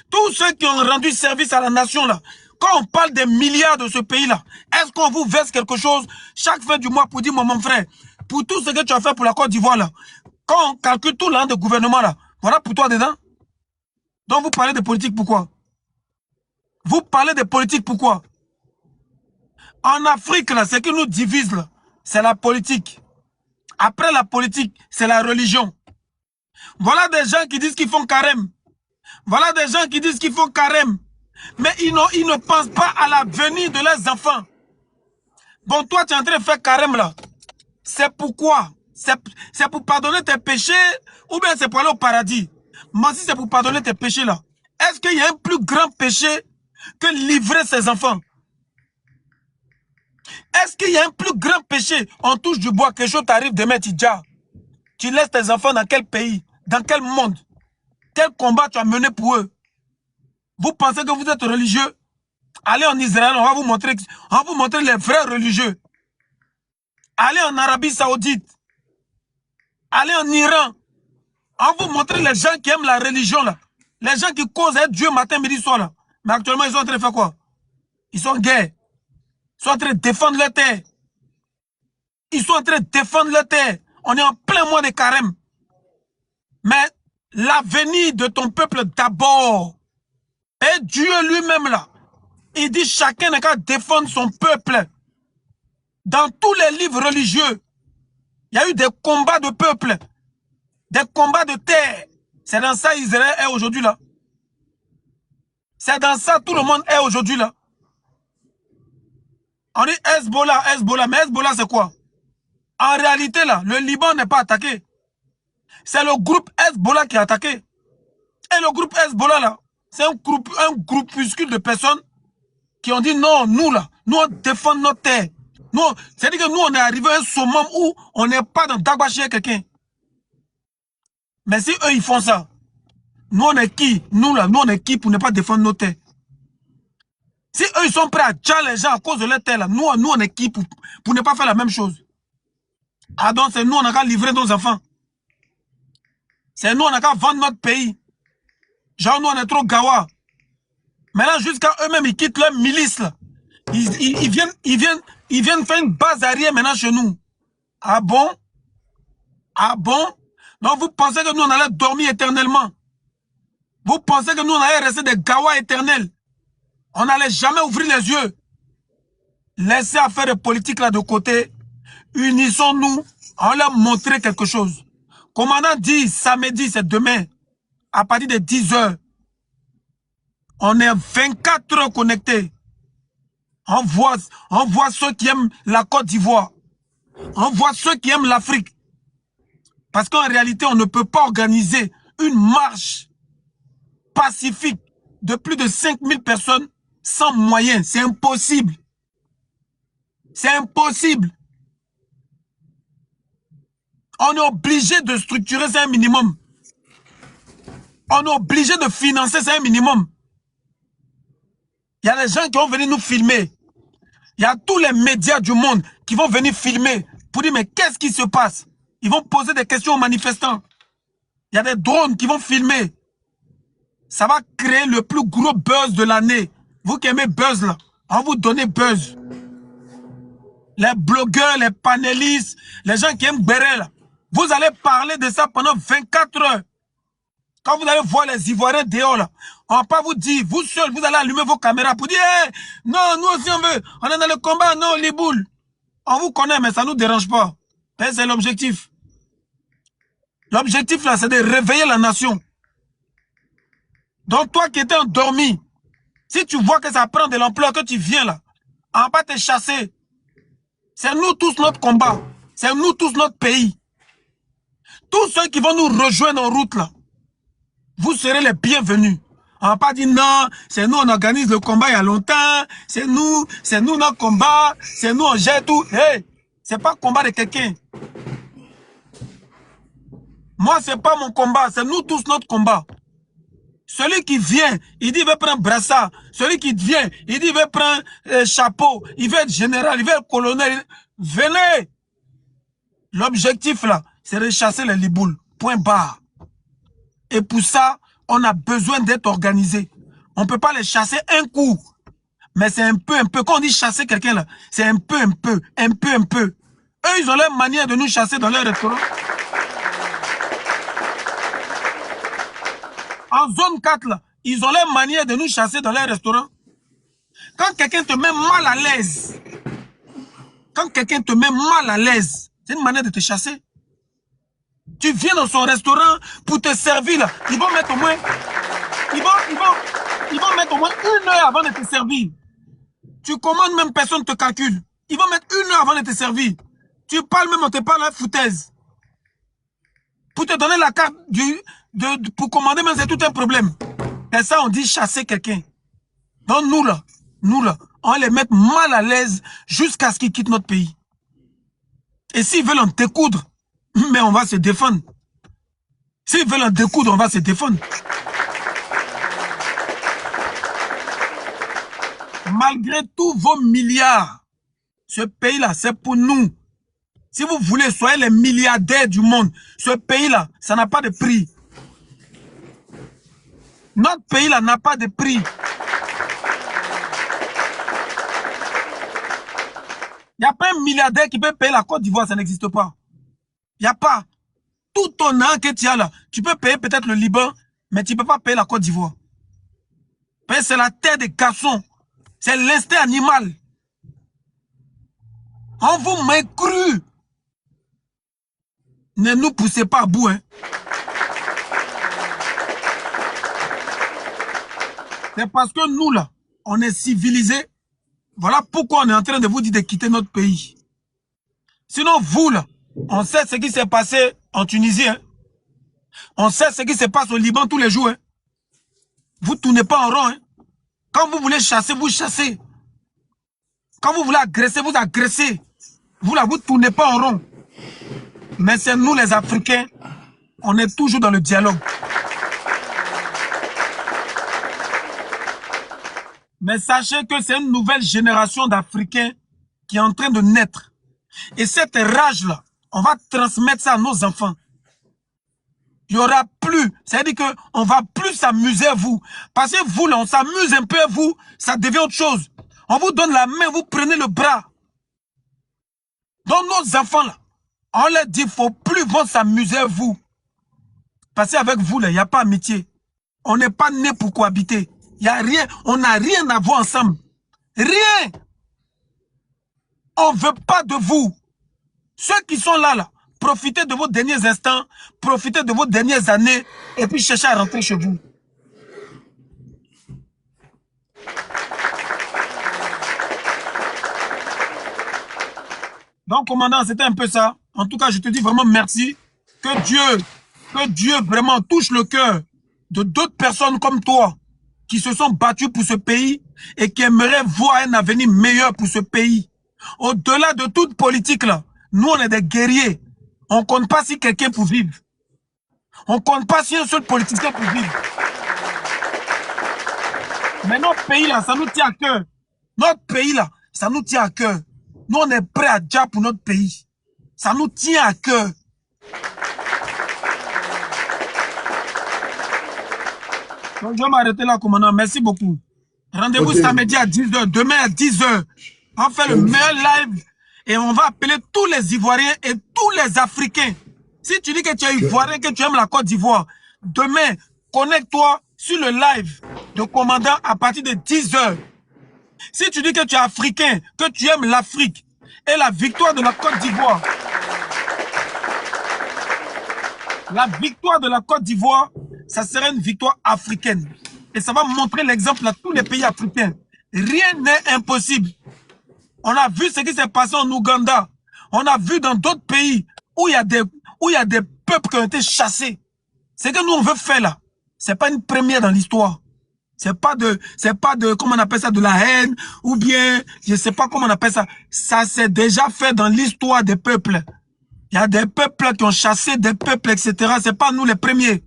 Tous ceux qui ont rendu service à la nation, là, quand on parle des milliards de ce pays-là, est-ce qu'on vous verse quelque chose chaque fin du mois pour dire, mon frère, pour tout ce que tu as fait pour la Côte d'Ivoire, là, quand on calcule tout l'an de gouvernement, là, voilà pour toi dedans? Donc vous parlez de politique, pourquoi? Vous parlez de politique, pourquoi? En Afrique, là, ce qui nous divise, là, c'est la politique. Après la politique, c'est la religion. Voilà des gens qui disent qu'ils font carême. Voilà des gens qui disent qu'ils font carême. Mais ils ne pensent pas à l'avenir de leurs enfants. Bon, toi, tu es en train de faire carême là. C'est pourquoi? C'est pour pardonner tes péchés ou bien c'est pour aller au paradis? Moi, si c'est pour pardonner tes péchés là, est-ce qu'il y a un plus grand péché que livrer ses enfants? Est-ce qu'il y a un plus grand péché? On touche du bois, quelque chose t'arrive demain, tu laisses tes enfants dans quel pays? Dans quel monde? Quel combat tu as mené pour eux? Vous pensez que vous êtes religieux? Allez en Israël, on va vous montrer les vrais religieux. Allez en Arabie Saoudite. Allez en Iran. On va vous montrer les gens qui aiment la religion là. Les gens qui causent être Dieu matin, midi, soir là. Mais actuellement, ils sont en train de faire quoi? Ils sont en guerre. Ils sont en train de défendre leur terre. Ils sont en train de défendre leur terre. On est en plein mois de carême. Mais l'avenir de ton peuple d'abord. Et Dieu lui-même là. Il dit chacun n'a qu'à défendre son peuple. Dans tous les livres religieux, il y a eu des combats de peuple. Des combats de terre. C'est dans ça Israël est aujourd'hui là. C'est dans ça tout le monde est aujourd'hui là. On dit Hezbollah, Hezbollah. Mais Hezbollah c'est quoi? En réalité là, le Liban n'est pas attaqué. C'est le groupe Hezbollah qui est attaqué. Et le groupe Hezbollah là, c'est un groupuscule de personnes qui ont dit non, nous là, nous on défend notre terre. C'est-à-dire que nous on est arrivé à un summum où on n'est pas dans Dagba chez quelqu'un. Mais si eux ils font ça, nous on est qui? Nous là, nous on est qui pour ne pas défendre nos terres? Si eux ils sont prêts à tuer les gens à cause de leur terre là, nous on est qui pour ne pas faire la même chose? Ah donc c'est nous on a qu'à livrer nos enfants. C'est nous on a qu'à vendre notre pays. Genre nous on est trop gawa. Maintenant jusqu'à eux-mêmes ils quittent leur milice là. Ils viennent faire une base arrière maintenant chez nous. Ah bon? Ah bon? Donc vous pensez que nous on allait dormir éternellement? Vous pensez que nous on allait rester des gawas éternels? On n'allait jamais ouvrir les yeux. Laissez affaire de politique là de côté. Unissons-nous. On leur montrer quelque chose. Commandant dit samedi, c'est demain. À partir de 10 h. On est 24 heures connectés. On voit ceux qui aiment la Côte d'Ivoire. On voit ceux qui aiment l'Afrique. Parce qu'en réalité, on ne peut pas organiser une marche pacifique de plus de 5000 personnes sans moyens. C'est impossible. C'est impossible. On est obligé de structurer, c'est un minimum. On est obligé de financer, c'est un minimum. Il y a des gens qui vont venir nous filmer. Il y a tous les médias du monde qui vont venir filmer pour dire mais qu'est-ce qui se passe? Ils vont poser des questions aux manifestants. Il y a des drones qui vont filmer. Ça va créer le plus gros buzz de l'année. Vous qui aimez buzz là, on va vous donner buzz. Les blogueurs, les panélistes, les gens qui aiment Bérel là, vous allez parler de ça pendant 24 heures. Quand vous allez voir les Ivoiriens dehors là, on ne va pas vous dire, vous seuls, vous allez allumer vos caméras pour dire hey, non, nous aussi on veut, on est dans le combat, non, les boules. On vous connaît, mais ça ne nous dérange pas. C'est l'objectif. L'objectif là, c'est de réveiller la nation. Donc toi qui étais endormi, si tu vois que ça prend de l'ampleur, que tu viens là, on ne va pas te chasser. C'est nous tous notre combat. C'est nous tous notre pays. Tous ceux qui vont nous rejoindre en route là, vous serez les bienvenus. On va pas dire non, c'est nous on organise le combat il y a longtemps, c'est nous notre combat, c'est nous on gère tout. Hey, c'est pas le combat de quelqu'un. Moi c'est pas mon combat, c'est nous tous notre combat. Celui qui vient, il dit il veut prendre brassard. Celui qui vient, il dit il veut prendre chapeau, il veut être général, il veut être colonel. Venez. L'objectif là, c'est de chasser les liboules. Point barre. Et pour ça, on a besoin d'être organisé. On ne peut pas les chasser un coup. Mais c'est un peu. Quand on dit chasser quelqu'un là, c'est un peu. Eux, ils ont leur manière de nous chasser dans leur restaurant. En zone 4 là, ils ont leur manière de nous chasser dans leur restaurant. Quand quelqu'un te met mal à l'aise, c'est une manière de te chasser. Tu viens dans son restaurant pour te servir là. Ils vont mettre au moins 1 heure avant de te servir. Tu commandes même personne ne te calcule. Ils vont mettre 1 heure avant de te servir. Tu parles même, on te parle à la foutaise. Pour te donner la carte pour commander même c'est tout un problème. Et ça on dit chasser quelqu'un. Donc nous là, on les met mal à l'aise jusqu'à ce qu'ils quittent notre pays. Et s'ils veulent en découdre, mais on va se défendre. S'ils veulent en découdre, on va se défendre. Malgré tous vos milliards, ce pays-là, c'est pour nous. Si vous voulez, soyez les milliardaires du monde. Ce pays-là, ça n'a pas de prix. Notre pays-là n'a pas de prix. Il n'y a pas un milliardaire qui peut payer la Côte d'Ivoire, ça n'existe pas. Il n'y a pas. Tout ton an que tu as là, tu peux payer peut-être le Liban, mais tu ne peux pas payer la Côte d'Ivoire. C'est la terre des garçons. C'est l'instinct animal. On vous m'a cru. Ne nous poussez pas à bout. Hein. C'est parce que nous, là, on est civilisés. Voilà pourquoi on est en train de vous dire de quitter notre pays. Sinon, vous, là, on sait ce qui s'est passé en Tunisie. Hein. On sait ce qui se passe au Liban tous les jours. Hein. Vous ne tournez pas en rond. Hein. Quand vous voulez chasser, vous chassez. Quand vous voulez agresser, vous agressez. Vous, là, vous ne tournez pas en rond. Mais c'est nous, les Africains, on est toujours dans le dialogue. Mais sachez que c'est une nouvelle génération d'Africains qui est en train de naître. Et cette rage-là, on va transmettre ça à nos enfants. Il n'y aura plus, c'est-à-dire qu'on ne va plus s'amuser à vous. Parce que vous, là, on s'amuse un peu à vous, ça devient autre chose. On vous donne la main, vous prenez le bras. Donc nos enfants, là, on leur dit, il ne faut plus vont s'amuser à vous. Parce qu'avec vous, là, il n'y a pas amitié. On n'est pas né pour cohabiter. Il n'y a rien, on n'a rien à voir ensemble. Rien. On ne veut pas de vous. Ceux qui sont là, là, profitez de vos derniers instants, profitez de vos dernières années, et puis cherchez à rentrer chez vous. Donc, commandant, c'était un peu ça. En tout cas, je te dis vraiment merci. Que Dieu vraiment touche le cœur de d'autres personnes comme toi qui se sont battues pour ce pays et qui aimeraient voir un avenir meilleur pour ce pays. Au-delà de toute politique, là, nous, on est des guerriers. On ne compte pas si quelqu'un pour vivre. On ne compte pas si un seul politicien pour vivre. Mais notre pays, là, ça nous tient à cœur. Notre pays, là, ça nous tient à cœur. Nous, on est prêts à dire pour notre pays. Ça nous tient à cœur. Donc, je vais m'arrêter là, commandant. Merci beaucoup. Rendez-vous samedi à 10h. Demain à 10h. On fait le meilleur live. Et on va appeler tous les Ivoiriens et tous les Africains. Si tu dis que tu es Ivoirien, que tu aimes la Côte d'Ivoire, demain, connecte-toi sur le live de commandant à partir de 10h. Si tu dis que tu es Africain, que tu aimes l'Afrique et la victoire de la Côte d'Ivoire, la victoire de la Côte d'Ivoire, ça serait une victoire africaine. Et ça va montrer l'exemple à tous les pays africains. Rien n'est impossible. On a vu ce qui s'est passé en Ouganda. On a vu dans d'autres pays où il y a des peuples qui ont été chassés. Ce que nous on veut faire là, c'est pas une première dans l'histoire. C'est pas de, comment on appelle ça, de la haine, ou bien, je sais pas comment on appelle ça. Ça s'est déjà fait dans l'histoire des peuples. Il y a des peuples qui ont chassé des peuples, etc. C'est pas nous les premiers.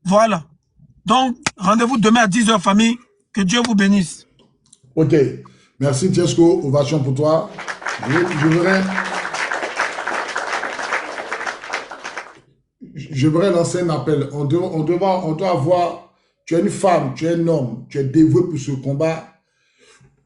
Voilà. Donc, rendez-vous demain à 10h, famille. Que Dieu vous bénisse. Ok. Merci, Tiesco. Ovation pour toi. Je voudrais lancer un appel. On doit avoir, tu es une femme, tu es un homme, tu es dévoué pour ce combat.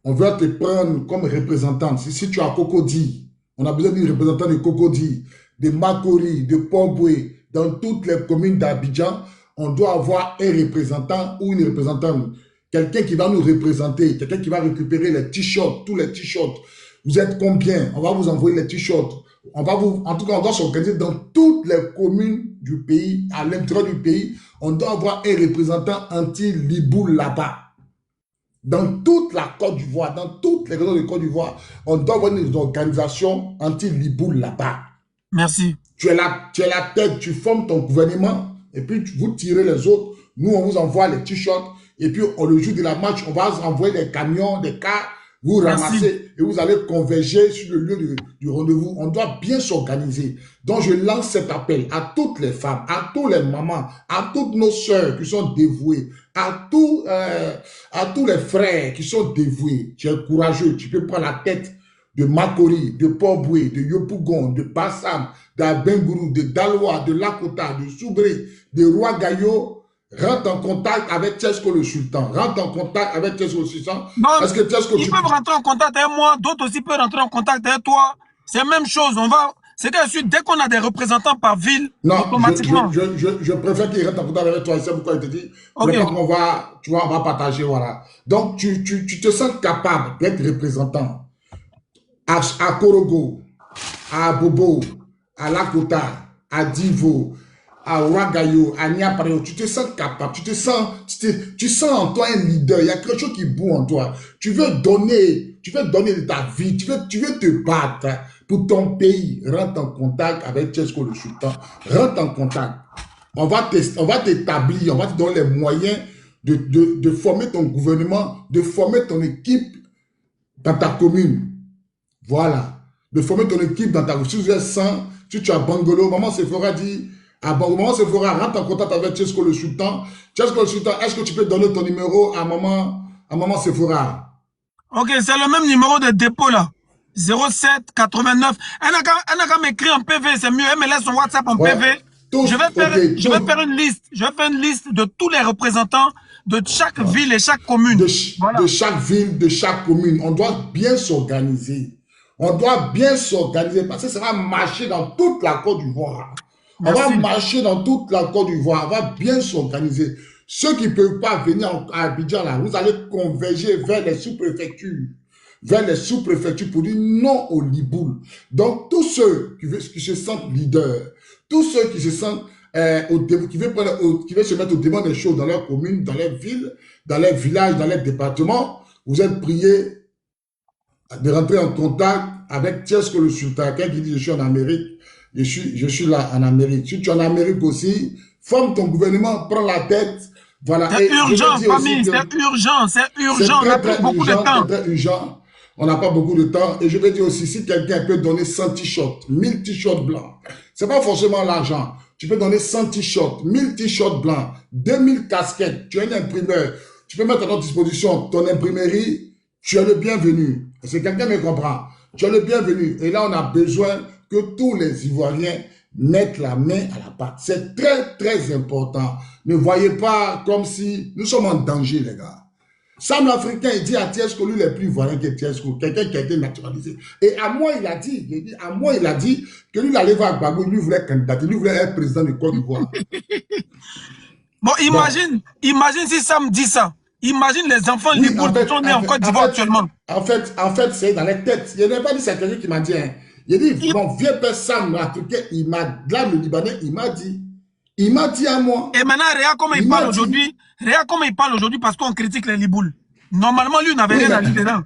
On veut te prendre comme représentante. Si tu as Cocody, on a besoin d'une représentante de Cocody, de Makori, de Port-Boué, dans toutes les communes d'Abidjan, on doit avoir un représentant ou une représentante. Quelqu'un qui va nous représenter, quelqu'un qui va récupérer les t-shirts, tous les t-shirts. Vous êtes combien? On va vous envoyer les t-shirts. En tout cas, on doit s'organiser dans toutes les communes du pays, à l'intérieur du pays. On doit avoir un représentant anti-Libou là-bas. Dans toute la Côte d'Ivoire, dans toutes les régions de Côte d'Ivoire, on doit avoir une organisation anti-Libou là-bas. Merci. Tu es la tête, tu formes ton gouvernement, et puis vous tirez les autres. Nous, on vous envoie les t-shirts. Et puis, le jour de la match, on va envoyer des camions, des cars Vous ramassez et vous allez converger sur le lieu du rendez-vous. On doit bien s'organiser. Donc, je lance cet appel à toutes les femmes, à tous les mamans, à toutes nos sœurs qui sont dévouées, à tous les frères qui sont dévoués. Tu es courageux, tu peux prendre la tête de Makori, de Port-Boué, de Yopougon, de Bassam, d'Abengourou, de Daloa, de Lakota, de Soubré, de Roi-Gaillot. Rentre en contact avec Tchesko le Sultan. Rentre en contact avec Tchesko le Sultan. Parce que ils peuvent rentrer en contact avec moi, d'autres aussi peuvent rentrer en contact avec toi. C'est la même chose. C'est que dès qu'on a des représentants par ville, non, automatiquement. je préfère qu'ils rentrent en contact avec toi. C'est pourquoi je te dis. Okay. On va partager, voilà. Donc, tu te sens capable d'être représentant à Korogo, à Bobo, à Lakota, à Divo, à Ouagayo, à Niapareo, tu te sens capable, tu sens en toi un leader, il y a quelque chose qui boue en toi. Tu veux donner de ta vie, tu veux te battre pour ton pays. Rentre en contact avec Tchesko le Sultan, rentre en contact. On va t'établir, on va te donner les moyens de former ton gouvernement, de former ton équipe dans ta commune. Voilà. De former ton équipe dans ta commune. Si tu es 100, si tu as Bangolo, maman Sephora dit, maman Sephora, rentre en contact avec Tchesko le Sultan. Tchesko le Sultan, est-ce que tu peux donner ton numéro à maman Sephora? Ok, c'est le même numéro de dépôt là. 07 89. Elle n'a qu'à m'écrire en PV, c'est mieux. Elle me laisse son WhatsApp en PV. Je vais faire une liste. Je vais faire une liste de tous les représentants de chaque ville et chaque commune. De chaque ville, de chaque commune. On doit bien s'organiser. On doit bien s'organiser parce que ça va marcher dans toute la Côte d'Ivoire. On va marcher dans toute la Côte d'Ivoire. On va bien s'organiser. Ceux qui ne peuvent pas venir à Abidjan, là, vous allez converger vers les sous-préfectures. Vers les sous-préfectures pour dire non au Liboul. Donc, tous ceux qui se sentent leaders, tous ceux qui se sentent qui veulent se mettre au devant des choses dans leur commune, dans leur ville, dans leur village, dans leur département, vous êtes priés de rentrer en contact avec Tchesko le Sultan. Quelqu'un qui dit je suis en Amérique, je suis là en Amérique. Si tu es en Amérique aussi, forme ton gouvernement, prends la tête. Voilà. C'est urgent, famille, c'est urgent, c'est urgent. On n'a pas beaucoup de temps. C'est très urgent. On n'a pas beaucoup de temps. Et je vais dire aussi, si quelqu'un peut donner 100 t-shirts, 1000 t-shirts blancs, c'est pas forcément l'argent. Tu peux donner 100 t-shirts, 1000 t-shirts blancs, 2000 casquettes. Tu es un imprimeur. Tu peux mettre à notre disposition ton imprimerie. Tu es le bienvenu. C'est quelqu'un me comprend. Tu es le bienvenu. Et là, on a besoin que tous les Ivoiriens mettent la main à la pâte. C'est très, très important. Ne voyez pas comme si nous sommes en danger, les gars. Sam l'Africain, il dit à Tchesko, lui, il est plus ivoirien que Tchesko, quelqu'un qui a été naturalisé. Et à moi, il a dit que lui, il allait voir Gbagbo, lui voulait candidater, lui voulait être président de Côte d'Ivoire. Bon, imagine si Sam dit ça. Imagine les enfants libres qui sont nés en Côte d'Ivoire actuellement. En fait, c'est dans les têtes. Il n'a pas dit, c'est quelqu'un qui m'a dit, hein. Il a dit, mon vieux père Sam l'Africain, là, le Libanais, il m'a dit. Il m'a dit à moi. Et maintenant, regarde comment il parle aujourd'hui. Regarde comment il parle aujourd'hui parce qu'on critique les Libouls. Normalement, lui, il n'avait rien à dire dedans.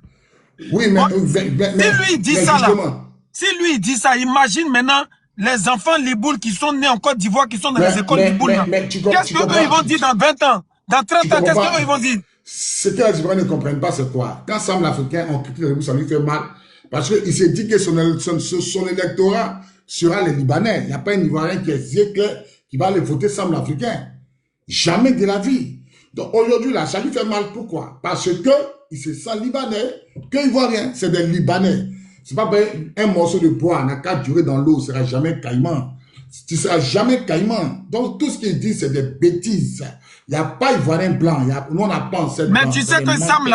Oui, mais si lui dit ça, là, si lui dit ça, imagine maintenant les enfants Libouls qui sont nés en Côte d'Ivoire, qui sont dans les écoles Libouls. Qu'est-ce qu'eux ils vont dire dans 20 ans? Dans 30 ans, qu'est-ce qu'eux ils vont dire? Ce que les Ivoiriens ne comprennent pas, c'est quoi? Quand Sam l'Africain, on critique les Libouls, ça lui fait mal. Parce qu'il s'est dit que son électorat sera les Libanais. Il n'y a pas un Ivoirien qui est clair qui va aller voter Sam l'Africain. Jamais de la vie. Donc aujourd'hui, là, ça lui fait mal. Pourquoi? Parce que il se sent Libanais, que Ivoirien. C'est des Libanais. C'est pas un morceau de bois n'a qu'à durer dans l'eau, ne sera jamais caïman. Tu ne seras jamais caïman. Donc tout ce qu'il dit, c'est des bêtises. Il n'y a pas Ivoirien blanc. Nous, on n'a pas en cette Mais tu sais que Sam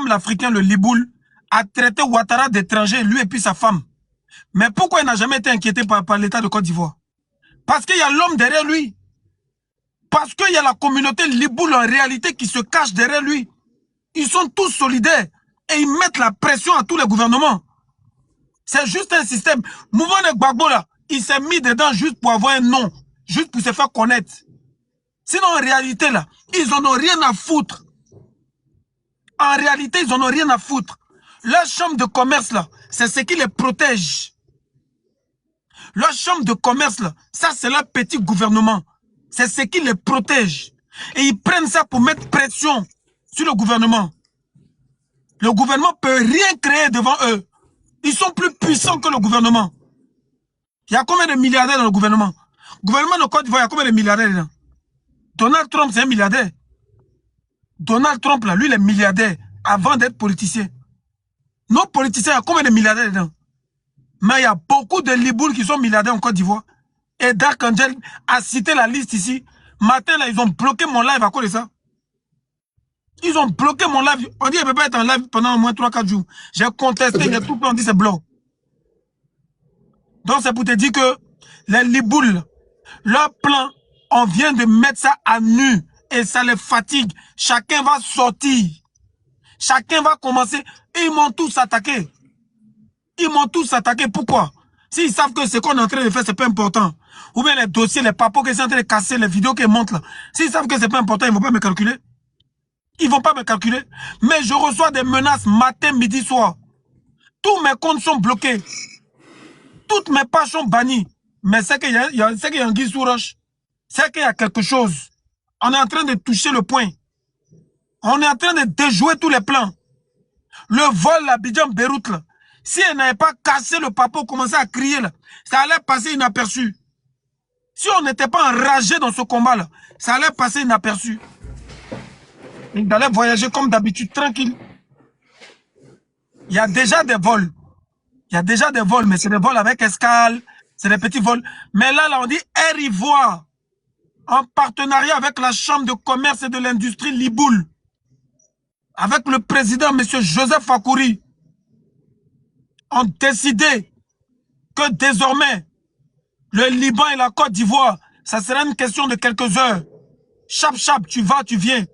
l'Africain, le Liboul, a traité Ouattara d'étranger, lui et puis sa femme. Mais pourquoi il n'a jamais été inquiété par l'État de Côte d'Ivoire? Parce qu'il y a l'homme derrière lui. Parce qu'il y a la communauté Liboul en réalité qui se cache derrière lui. Ils sont tous solidaires et ils mettent la pression à tous les gouvernements. C'est juste un système. Mouvement Gbagbo là, il s'est mis dedans juste pour avoir un nom, juste pour se faire connaître. Sinon en réalité là, ils en ont rien à foutre. En réalité, ils en ont rien à foutre. Leur chambre de commerce là, c'est ce qui les protège. Leur chambre de commerce, là, ça c'est leur petit gouvernement. C'est ce qui les protège. Et ils prennent ça pour mettre pression sur le gouvernement. Le gouvernement peut rien créer devant eux. Ils sont plus puissants que le gouvernement. Il y a combien de milliardaires dans le gouvernement? Le gouvernement de Côte d'Ivoire, il y a combien de milliardaires dedans? Donald Trump, c'est un milliardaire. Donald Trump, là, lui, il est milliardaire avant d'être politicien. Nos politiciens, il y a combien de milliardaires dedans? Mais il y a beaucoup de Libouls qui sont milliardaires en Côte d'Ivoire. Et Dark Angel a cité la liste ici. Matin, là, ils ont bloqué mon live à cause de ça. Ils ont bloqué mon live. On dit qu'il ne peut pas être en live pendant au moins 3-4 jours. J'ai contesté, il y a tout le temps, on dit c'est blanc. Donc c'est pour te dire que les Libouls, leur plan, on vient de mettre ça à nu. Et ça les fatigue. Chacun va sortir. Chacun va commencer. Ils m'ont tous attaqué. Ils m'ont tous attaqué. Pourquoi? S'ils savent que ce qu'on est en train de faire, c'est pas important. Ou bien les dossiers, les papos qui sont en train de casser, les vidéos qui montent là. S'ils savent que c'est pas important, ils vont pas me calculer. Ils vont pas me calculer. Mais je reçois des menaces matin, midi, soir. Tous mes comptes sont bloqués. Toutes mes pages sont bannies. Mais c'est qu'il y a un guise sous roche. C'est qu'il y a quelque chose. On est en train de toucher le point. On est en train de déjouer tous les plans. Le vol à Abidjan-Beyrouth, là. Si elle n'avait pas cassé le papo, commencé à crier, là, ça allait passer inaperçu. Si on n'était pas enragé dans ce combat-là, ça allait passer inaperçu. Il allait voyager comme d'habitude, tranquille. Il y a déjà des vols. Il y a déjà des vols, mais c'est des vols avec escale, c'est des petits vols. Mais là, on dit Air Ivoire, en partenariat avec la Chambre de commerce et de l'industrie Liboul, avec le président, M. Joseph Fakouri, ont décidé que désormais, le Liban et la Côte d'Ivoire, ça sera une question de quelques heures. Chap, chap, tu vas, tu viens.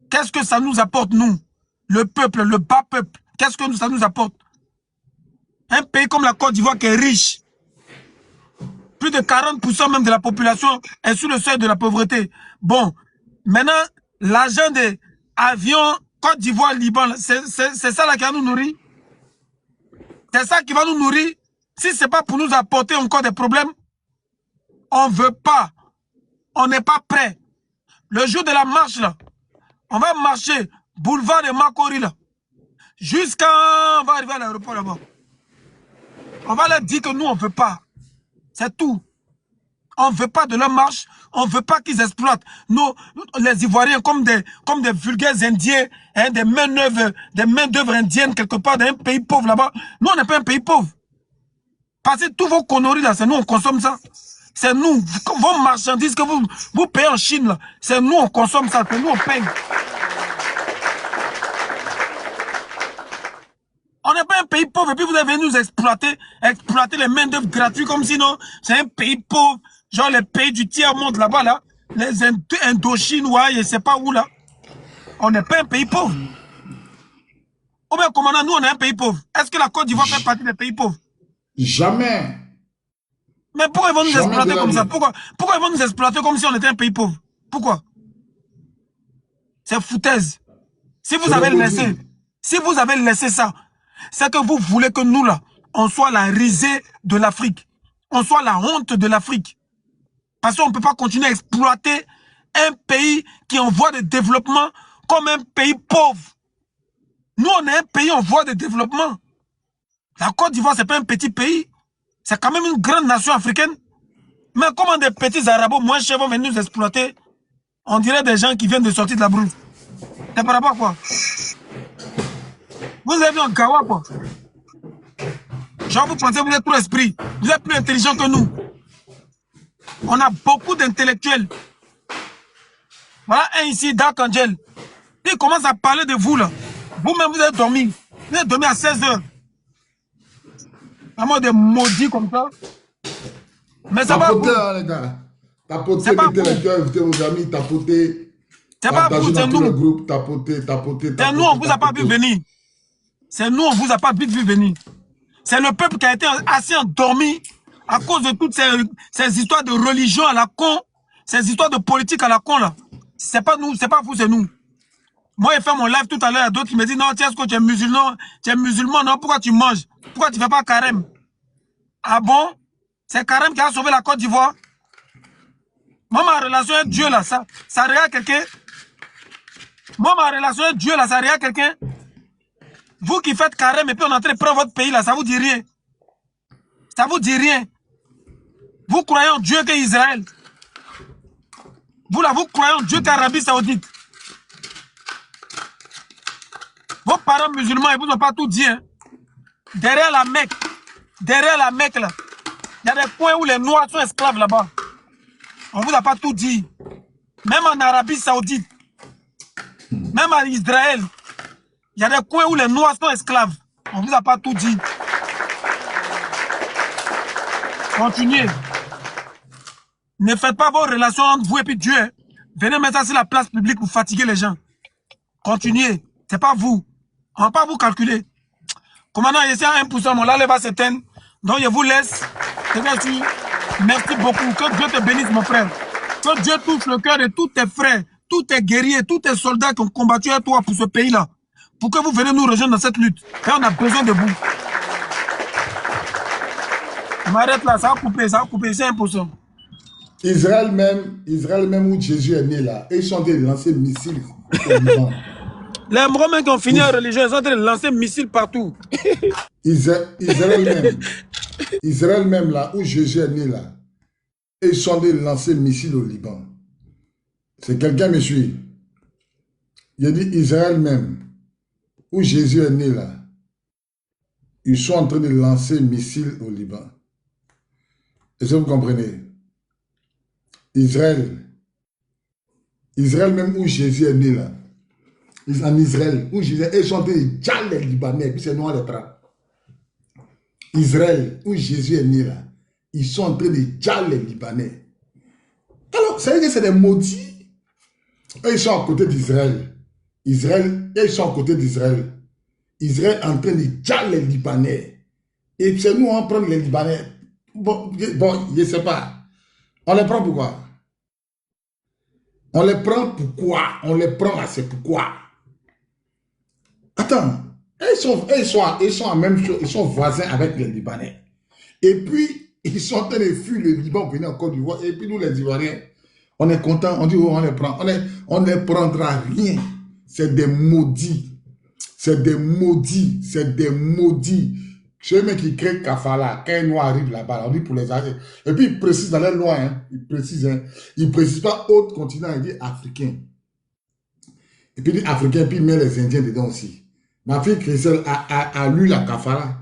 Qu'est-ce que ça nous apporte, nous? Le peuple, le bas peuple. Qu'est-ce que ça nous apporte? Un pays comme la Côte d'Ivoire qui est riche. Plus de 40% même de la population est sous le seuil de la pauvreté. Bon, maintenant, l'argent des avions Côte d'Ivoire, Liban, c'est ça là qui va nous nourrir. C'est ça qui va nous nourrir. Si ce n'est pas pour nous apporter encore des problèmes, on ne veut pas. On n'est pas prêt. Le jour de la marche, là, on va marcher boulevard de Makori, là, jusqu'à... On va arriver à l'aéroport là-bas. On va leur dire que nous, on ne veut pas. C'est tout. On ne veut pas de leur marche. On ne veut pas qu'ils exploitent les Ivoiriens comme des vulgaires Indiens, hein, des main-d'œuvre indiennes quelque part dans un pays pauvre là-bas. Nous, on n'est pas un pays pauvre. Parce que tous vos conneries là, c'est nous, on consomme ça. C'est nous, vos marchandises que vous payez en Chine là, c'est nous, on consomme ça, c'est nous, on paye. On n'est pas un pays pauvre et puis vous avez nous exploiter les main-d'œuvre gratuites comme sinon c'est un pays pauvre. Genre les pays du tiers-monde là-bas, là, les Indochine, ouais, je ne sais pas où là. On n'est pas un pays pauvre. Ou bien, commandant, nous, on est un pays pauvre. Est-ce que la Côte d'Ivoire fait partie des pays pauvres? Jamais. Mais pourquoi ils vont nous exploiter comme ça? Pourquoi ils vont nous exploiter comme si on était un pays pauvre? Pourquoi? C'est foutaise. Si vous avez laissé ça, c'est que vous voulez que nous, là, on soit la risée de l'Afrique. On soit la honte de l'Afrique. Parce qu'on ne peut pas continuer à exploiter un pays qui est en voie de développement comme un pays pauvre. Nous, on est un pays en voie de développement. La Côte d'Ivoire, ce n'est pas un petit pays. C'est quand même une grande nation africaine. Mais comment des petits arabos moins chers vont venir nous exploiter? On dirait des gens qui viennent de sortir de la brousse. C'est par rapport à quoi? Vous avez vu un Gawa, quoi. Genre, vous pensez que vous êtes trop esprit. Vous êtes plus intelligent que nous. On a beaucoup d'intellectuels. Voilà un ici, Dark Angel. Il commence à parler de vous, là. Vous-même, vous avez dormi. Vous avez dormi à 16 h. Vraiment des maudits comme ça. Mais ça va vous. Les gars. Tapotez, mettez les cœurs, invitez vos amis, tapotez. C'est pas vous, c'est nous. Groupe, tapotez. C'est nous, on ne vous a pas vu venir. C'est nous, on ne vous a pas vite vu venir. C'est le peuple qui a été assez endormi à cause de toutes ces histoires de religion à la con, ces histoires de politique à la con là. C'est pas nous, c'est pas vous, c'est nous. Moi, j'ai fait mon live tout à l'heure, d'autres qui me disent non, tiens, est-ce que tu es musulman, non, pourquoi tu manges? Pourquoi tu ne fais pas carême? Ah bon? C'est carême qui a sauvé la Côte d'Ivoire? Moi, ma relation avec Dieu là, ça regarde quelqu'un. Moi, ma relation avec Dieu, là, ça rien quelqu'un. Vous qui faites carême et puis on est en train de prendre votre pays, là, ça vous dit rien. Ça vous dit rien. Vous croyez en Dieu qu'Israël. Vous, là, vous croyez en Dieu qu'Arabie Saoudite. Vos parents musulmans, ils vous ont pas tout dit. Hein. Derrière la Mecque, là, il y a des coins où les Noirs sont esclaves là-bas. On vous a pas tout dit. Même en Arabie Saoudite, même en Israël, il y a des coins où les Noirs sont esclaves. On vous a pas tout dit. Continuez. Ne faites pas vos relations entre vous et puis Dieu. Hein. Venez mettre ça sur la place publique pour fatiguer les gens. Continuez. C'est pas vous. On ne va pas vous calculer. Commandant, ici à 1%, mon live va s'éteindre. Donc je vous laisse. Merci beaucoup. Que Dieu te bénisse, mon frère. Que Dieu touche le cœur de tous tes frères, tous tes guerriers, tous tes soldats qui ont combattu avec toi pour ce pays-là. Pour que vous venez nous rejoindre dans cette lutte. Et on a besoin de vous. Je m'arrête là, ça va couper, c'est 1%. Israël même où Jésus est né là, ils sont en train de lancer missiles au Liban. Les Romains qui ont fini en religion, ils sont en train de lancer missiles partout. Israël même là, où Jésus est né là, ils sont en train de lancer missiles au Liban. C'est quelqu'un me suit. Il a dit Israël même, où Jésus est né là, ils sont en train de lancer missiles au Liban. Est-ce que vous comprenez? Israël même où Jésus est né là, en Israël, où Jésus est chanté déjà les Libanais, puis c'est noir les trappes. Israël, où Jésus est né là, ils sont en train de déjà les Libanais. Alors, ça veut dire que c'est des maudits. Eux, ils sont à côté d'Israël. Ils sont à côté d'Israël. Israël est en train de déjà les Libanais. Et c'est nous, on prend les Libanais. Bon, je ne sais pas. On les prend pourquoi? On les prend pourquoi? On les prend là, c'est pourquoi? Attends, ils sont en même chose, ils sont voisins avec les Libanais. Et puis, ils sont en train de fuir le Liban pour venir en Côte d'Ivoire. Et puis nous, les Ivoiriens, on est contents, on dit, oh, on les prend. On ne les prendra rien. C'est des maudits. C'est des maudits. C'est des maudits. Ceux mecs qui créent Kafala, quand un noir arrive là-bas, on dit pour les arrêter. Et puis, ils précisent dans leur loi, hein, ils précisent pas autre continent, ils disent africain. Et puis, ils disent africain, puis ils mettent les Indiens dedans aussi. Ma fille Christelle a lu la Kafala.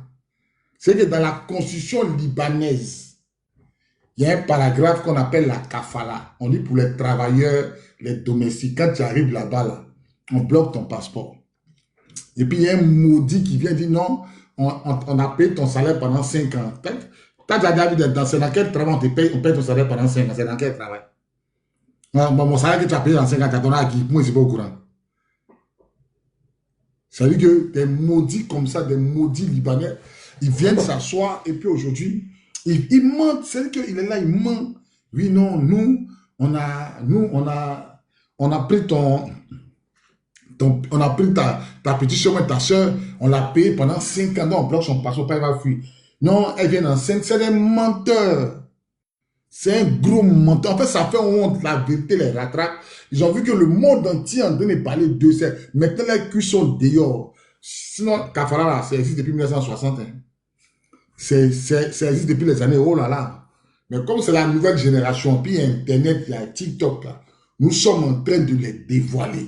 C'est que dans la constitution libanaise, il y a un paragraphe qu'on appelle la Kafala. On dit pour les travailleurs, les domestiques, quand tu arrives là-bas, là, on bloque ton passeport. Et puis, il y a un maudit qui vient dire non, on a payé ton salaire pendant 5 ans. T'as déjà vu c'est dans quel travail on paye ton salaire pendant 5 ans? C'est dans quel travail? Mon salaire que tu as payé dans 5 ans, tu as donné à qui? Moi, je ne suis pas au courant. Ça veut dire que des maudits comme ça, des maudits libanais, ils viennent s'asseoir et puis aujourd'hui, ils mentent. C'est-à-dire qu'il est là, il ment. Oui, non, nous, on a pris on a pris ta petite soeur, ta soeur, on l'a payé pendant 5 ans, on bloque son passeport, elle va fuir. Non, elle vient enceinte, c'est des menteurs. C'est un gros menteur. En fait, ça fait honte, la vérité les rattrape. Ils ont vu que le monde entier en train de parler d'eux. Maintenant, les culs sont dehors. Sinon, Kafala, là, ça existe depuis 1960. Hein. Ça existe depuis les années, oh là là. Mais comme c'est la nouvelle génération, puis il y a Internet, il y a TikTok, là, nous sommes en train de les dévoiler.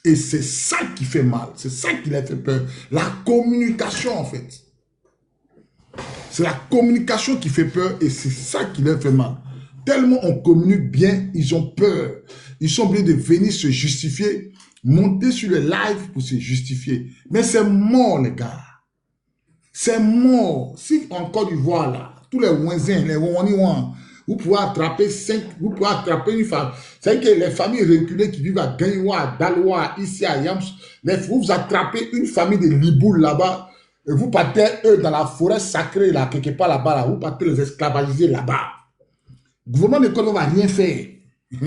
Et c'est ça qui fait mal. C'est ça qui les fait peur. La communication, en fait. C'est la communication qui fait peur et c'est ça qui leur fait mal. Tellement on communique bien, ils ont peur. Ils sont obligés de venir se justifier, monter sur le live pour se justifier. Mais c'est mort, les gars. C'est mort. Si en Côte d'Ivoire, là, tous les voisins, les Waniwan, vous pouvez attraper une femme. C'est que les familles reculées qui vivent à Gagnoua, à Daloa, ici à Yams, vous attrapez une famille de Liboul là-bas, et vous partez, eux, dans la forêt sacrée, là, quelque part là-bas, là, vous partez les esclavagiser là-bas. Le gouvernement de Côte d'Ivoire ne va rien faire. Ils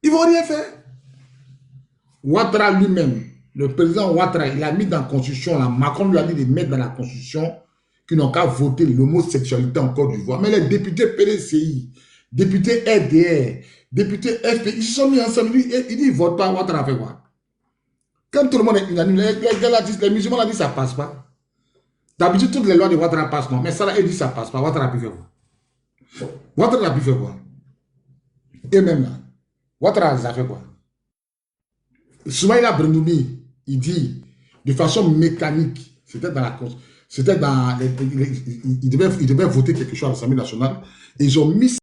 ne vont rien faire. Ouattara lui-même, le président Ouattara, il a mis dans la Constitution, là, Macron lui a dit de mettre dans la Constitution qu'ils n'ont qu'à voter l'homosexualité en Côte d'Ivoire. Mais les députés PDCI, députés RDR, députés FP, ils se sont mis ensemble. Il dit, ils ne votent pas, Ouattara a fait quoi? Quand tout le monde est unanime, les musulmans ont dit ça passe pas. D'habitude, toutes les lois de Ouattara passent, non. Mais ça, là, il dit ça passe pas. Ouattara a pu faire quoi? Ouattara a pu faire quoi? Et même là, Ouattara a fait quoi? Soumaïla Brendoumi, il dit de façon mécanique, c'était dans il devait voter quelque chose à l'Assemblée nationale, et ils ont mis